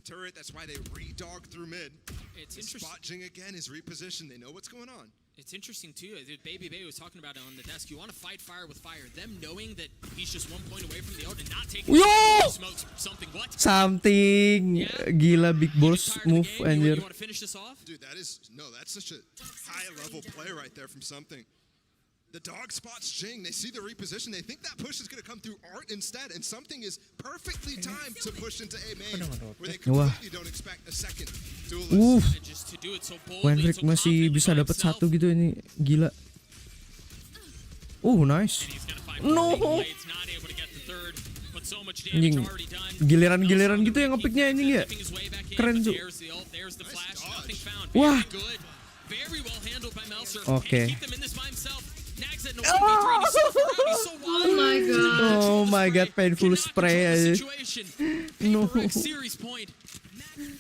turret. That's why they re-dog through mid. It's They interesting. spot Jing again, his reposition. They know what's going on. It's interesting too. Baby Bay was talking about it on the desk. You want to fight fire with fire. Them knowing that he's just 1 point away from the ult and not taking smokes something. What? Something. Gila big boss move anjir. You want to finish this off? Dude, that's such a high-level play right there from something. The dog spots Jing. They see the reposition. They think that push is going to come through Art instead, and something is perfectly timed to push into A main, where they completely don't expect a second duelist. And just to do it so boldly, Wenrick masih bisa dapat 1 gitu ini. Gila. Nice. No. It's not able to get the third, but so much Anjing. damage already done. Giliran-giliran gitu yang ngepicknya anjing ya. Keren tuh. There's the ult, there's the flash, nothing found. Wah. Very good. Very well handled by Melser. Oke. Keep them in this by himself. Nagzet no 1v3, he's so far out, he's so wide. Oh my god. Oh my god, painful spray aja. No. Series point.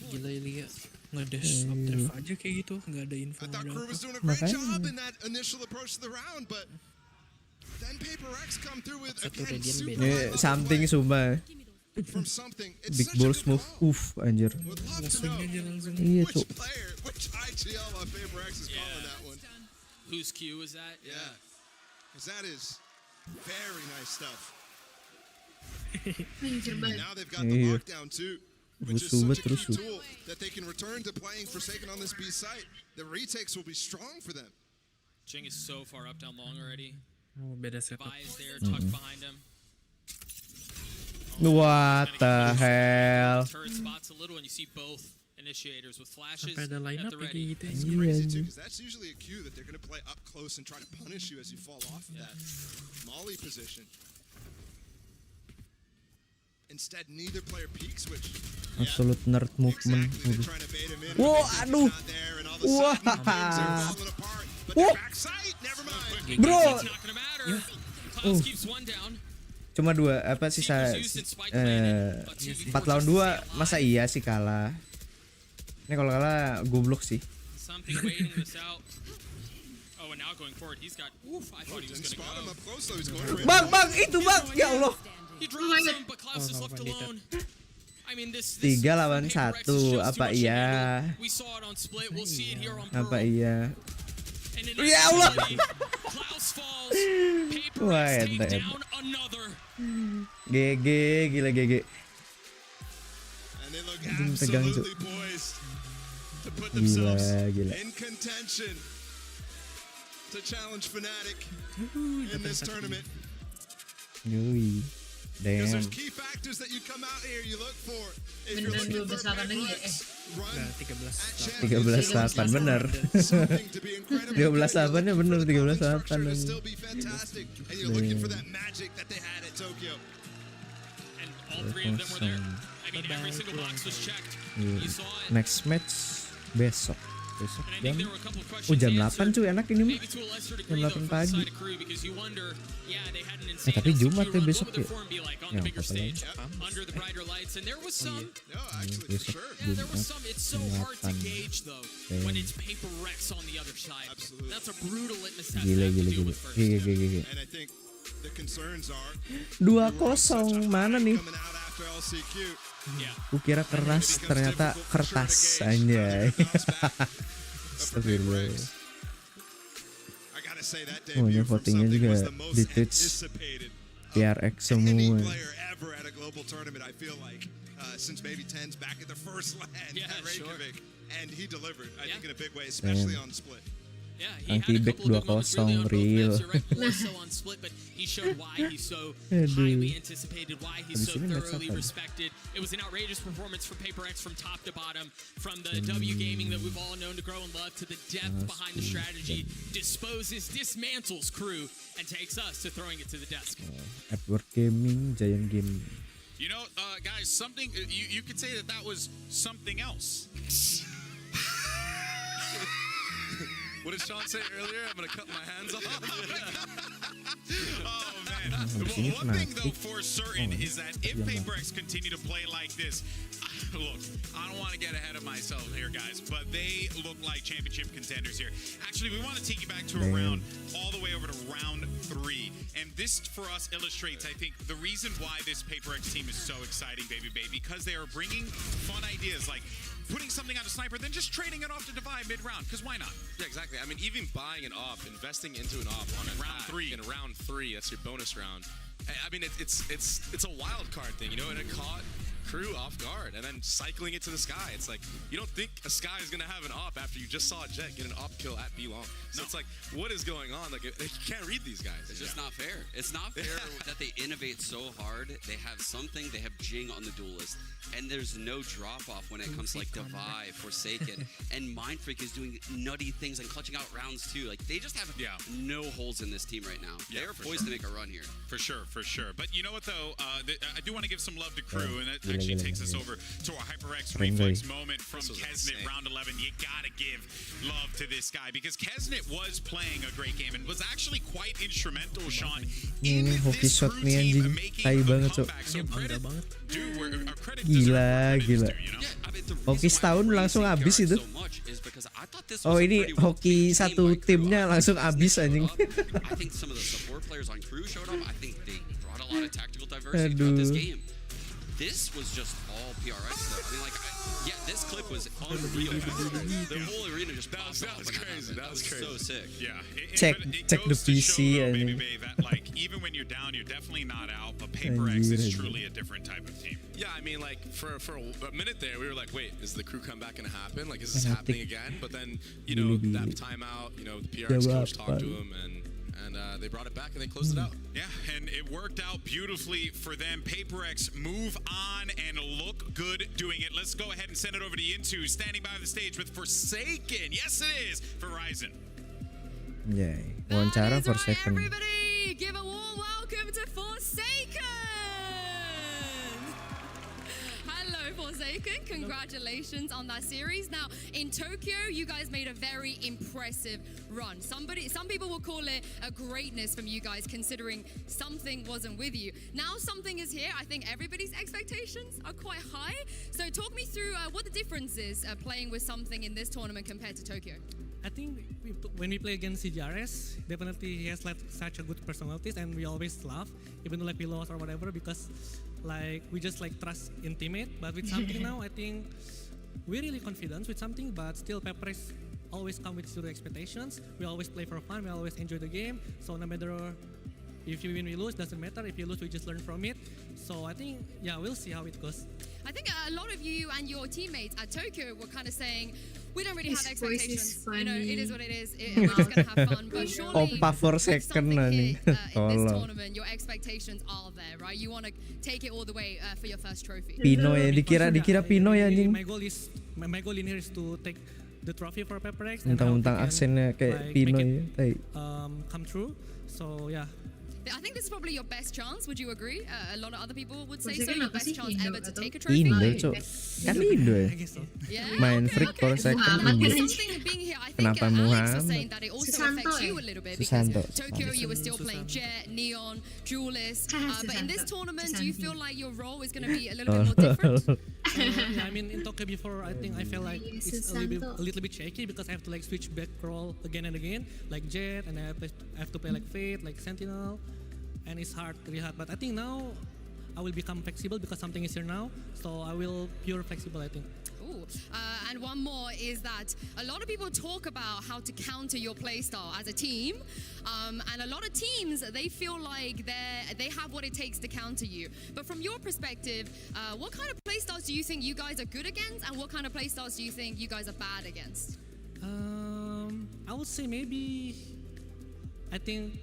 Gila Ilya. Ngedes up drive aja kayak gitu, nggak ada info. I thought Crew was doing a great job in that initial approach to the round, but then Paper X come through with again super high level Something play sumpah. from something. It's Big such a balls good move. call. Anjir. Would love to know Iya, which cuk. player, which IGL on Paper X is calling that one. Whose cue is that? Yeah, because that is very nice stuff. Now they've got the Iya. lockdown too, which is such a key tool that they can return to playing Forsaken on this B site. The retakes will be strong for them. Jing is so far up down long already. Oh, beda setup. Vi is there, tucked behind him. What the hell? Turret spots a little, and you see both initiators with flashes Sampai ada line at up the kayak ready. gitu. It's crazy too, because that's usually a cue that they're going to play up close and try to punish you as you fall off of that molly position. Instead, neither player peek switch. Absolute nerd movement. Exactly, they're trying to bait him in. Wah, He's aduh. not there, and all of a sudden, Wah. things are falling apart. But Wah. their backside, never mind. Bro. It's not gonna matter. Klaus keeps one down. Cuma 2 apa sisa 4 lawan 2, masa iya sih kalah. Ini kalau kalah goblok sih. Something waiting this out. Oh, and now going forward, he's got. Oof, I thought he was gonna Spot him go. up close, though. He's going for it. Bang, itu bang, ya Allah. He drops him, but Klaus is left alone. I mean, this 3 lawan Paper Rex 1, shows apa too much iya? handle. We saw it on split. We'll see it here on Apa Pearl. iya? And in Ya Allah. Klaus falls. Paper Wah, Rex take enteng. down another. GG, gila GG. And they look Tegang, Cuk. absolutely poised to put Gila, themselves gila. in contention to challenge Fnatic in this tournament. Yui. Because Damn. there's key factors that you come out here you look for. If you're Beneran looking for 12 lawan lagi ya? run Nah, at 13-8 bener. something to be incredible. 13-8 ya bener, 13-8. Structure to still be fantastic, and you're looking for that magic that they had at Tokyo. And all three of them were there. I mean, every single box was checked. You saw it. Next match besok. Besok And I jam. think there were a couple questions Oh, jam 8 answered, cuy, enak ini mah. maybe to a lesser Jam degree though 8 from the pagi. side of Crew, because you wonder, yeah, they had an insane Tapi Jumat LCQ run. besok What would their ya. form be like on Ya, the bigger apa lagi? stage, under the brighter lights? And there was some, No, actually, Besok yeah, there was Jumat some. It's so hard to 8. gauge though when it's Paper Rex on the other side. Absolutely. That's a brutal litmus test Gila, to have to gila, deal gila. with first. Gila. and I think the concerns are 2-0 mana nih? coming out after LCQ. Yeah. Kukira keras, ternyata kertas anjay. Astagfirullah. I gotta say that Oh, debut ini from votingnya something juga was the most di Twitch. anticipated PRX of any semua. player ever at a global tournament. I feel like since maybe 10's back at the first land Yeah, at sure. Reykjavik, and he delivered. I think in a big way, Damn. especially on split. Yeah, he Anti had a back couple of big moments really on both 2-0 real. maps. You're right, more so on split, but he showed why he's so highly anticipated, why he's so Habis ini match thoroughly apa? respected. It was an outrageous performance for Paper X from top to bottom, from the W gaming that we've all known to grow and love to the depth behind the strategy. Disposes, dismantles Crew, and takes us to throwing it to the desk. Edward Gaming, Giant Gaming. You know, guys, something you could say that was something else. What did Sean say earlier? I'm gonna cut my hands off. Oh man! Well, one thing though for certain is that if Paper X continue to play like this, look, I don't want to get ahead of myself here, guys, but they look like championship contenders here. Actually, we want to take you back to a round, all the way over to round 3, and this for us illustrates, I think, the reason why this Paper X team is so exciting, baby, because they are bringing fun ideas like putting something on a sniper, then just trading it off to Divide mid-round, because why not? Yeah, exactly. I mean, even buying an op, investing into an op on Round 3. in round 3, that's your bonus round. I mean, it's a wild card thing, you know, and it caught Crew off guard, and then cycling it to the sky. It's like you don't think a sky is gonna have an op after you just saw a Jet get an op kill at B long. So it's like, what is going on? Like, you can't read these guys. It's just not fair. It's not fair that they innovate so hard. They have something. They have Jing on the duelist, and there's no drop off when it comes to like Divide, Forsaken, and Mindfreak is doing nutty things and clutching out rounds too. Like they just have no holes in this team right now. They are poised to make a run here. For sure. But you know what though? I do want to give some love to Crew, and that actually takes us over to a HyperX reflex moment from Kesnet round 11. You gotta give love to this guy because Kesnet was playing a great game and was actually quite instrumental, Sean, in Hoki this shot Crew nih team anjing, making tai a banget cok. comeback. So credit due where credit Gila. Hoki setahun langsung habis itu. Oh ini hoki satu timnya langsung habis anjing. I think some of the support players on Crew showed up. I think they brought a lot of tactical diversity throughout this game. This was just all PRX though. I mean, like, this clip was unreal. The whole arena just popped off. That was crazy. That was crazy. So sick. Yeah. Check the PC Baby, that like even when you're down, you're definitely not out. But Paper X is truly a different type of team. Yeah, I mean, like for a minute there, we were like, wait, is the Crew comeback gonna happen? Like, is this happening again? But then, you know, that timeout, you know, the PRX coach talked to him, and and they brought it back and they closed it out. Yeah, and it worked out beautifully for them. PaperX move on and look good doing it. Let's go ahead and send it over to Yintu, standing by the stage with Forsaken. Yes, it is Verizon. Yay, wawancara for second. Everybody, give a warm welcome to Forsaken. Hello, Forsaken. Congratulations on that series. Now, in Tokyo, you guys made a very impressive run. Some people will call it a greatness from you guys, considering something wasn't with you. Now something is here. I think everybody's expectations are quite high. So talk me through what the difference is playing with something in this tournament compared to Tokyo. I think when we play against CJRS, definitely he has like such a good personalities, and we always laugh, even though like we lost or whatever, because like we just like trust in teammate. But with something now, I think we're really confident with something, but still PaperX always come with zero expectations. We always play for fun, we always enjoy the game. So no matter if you win, we lose, doesn't matter. If you lose, we just learn from it. So I think, yeah, we'll see how it goes. I think a lot of you and your teammates at Tokyo were kind of saying, we don't really have expectations. You know, it is what it is. We're just going to have fun. But surely, Opa for second in this tournament, your expectations are there, right? You want to take it all the way for your first trophy. Pino ya, dikira Pino ya anjing. My goal in here is to take the trophy for PaperX. Mentang-mentang aksennya kayak Pino ya, come true. So yeah. I think this is probably your best chance. Would you agree? A lot of other people would say so. Your best chance ever to take a trophy. Indo, Cok. Kan Indo ya. Main freak for second Indo. Kenapa Muhammad? Susanto. Tokyo, you were still playing Jet, Neon, Duelist. But in this tournament, do you feel like your role is going to be a little bit more different? Yeah, I mean, in Tokyo before, I think I felt like it's a little bit shaky because I have to like switch back role again and again, like Jet, and I have to play like Fate, like Sentinel, and it's hard, really hard. But I think now I will become flexible because something is here now, so I will pure flexible, I think. Ooh. And one more is that a lot of people talk about how to counter your playstyle as a team, and a lot of teams, they feel like they have what it takes to counter you. But from your perspective, what kind of playstyles do you think you guys are good against, and what kind of playstyles do you think you guys are bad against? I would say maybe I think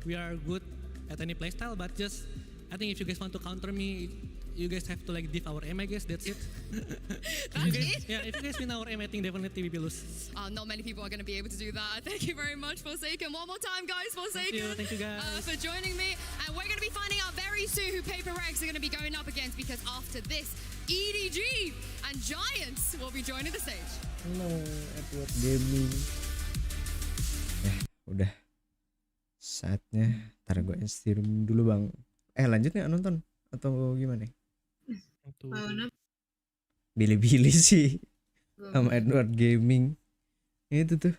we are good at any playstyle, but just I think if you guys want to counter me, you guys have to like diff our aim, I guess. That's it. Yeah, if you guys win our aim, I think definitely we will lose. Not many people are going to be able to do that. Thank you very much, Forsaken. One more time, guys, Forsaken. Thank you guys. For joining me. And we're going to be finding out very soon who PaperX are going to be going up against, because after this, EDG and Giants will be joining the stage. Hello, Edward Gaming. Udah saatnya. Ntar gue stream dulu bang. Lanjut nggak nonton atau gimana? Billy sih sama Edward Gaming. Itu tuh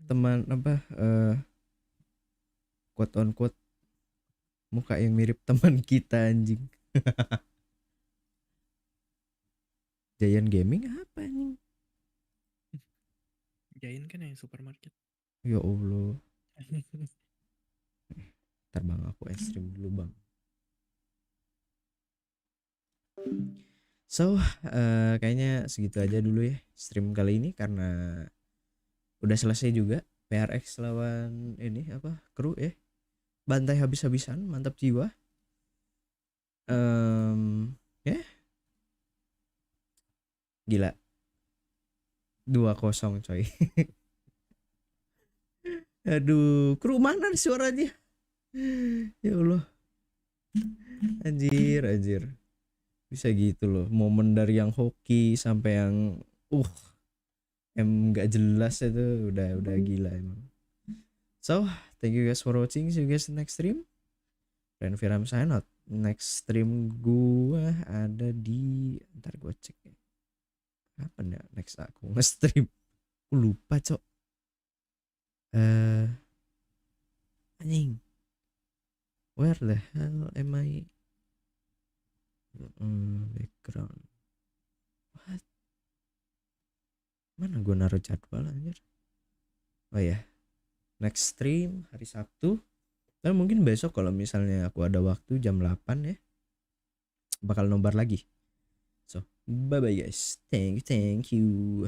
teman apa? Quote on quote muka yang mirip teman kita anjing. Giant Gaming apa anjing? Giant kan yang supermarket. Ya Allah. Ntar bang aku stream dulu bang. So kayaknya segitu aja dulu ya stream kali ini, karena udah selesai juga PRX lawan ini apa kru ya, bantai habis-habisan, mantap jiwa. Ya gila 2-0 coy. Aduh, kru mana suaranya? Ya Allah. Anjir. Bisa gitu loh. Momen dari yang hoki sampai yang nggak jelas itu udah gila emang. So, thank you guys for watching. See you guys in next stream. Dan Viram sign out. Next stream gua ada di, ntar gua cek ya. Kapan ya next aku nge-stream? Aku lupa, Cok. Anjing. Where the hell am I? Background. What? Mana gue naruh jadwal anjir? Oh ya. Next stream hari Sabtu. Dan mungkin besok kalau misalnya aku ada waktu jam 8 ya. Bakal nobar lagi. So, bye bye guys. Thank you.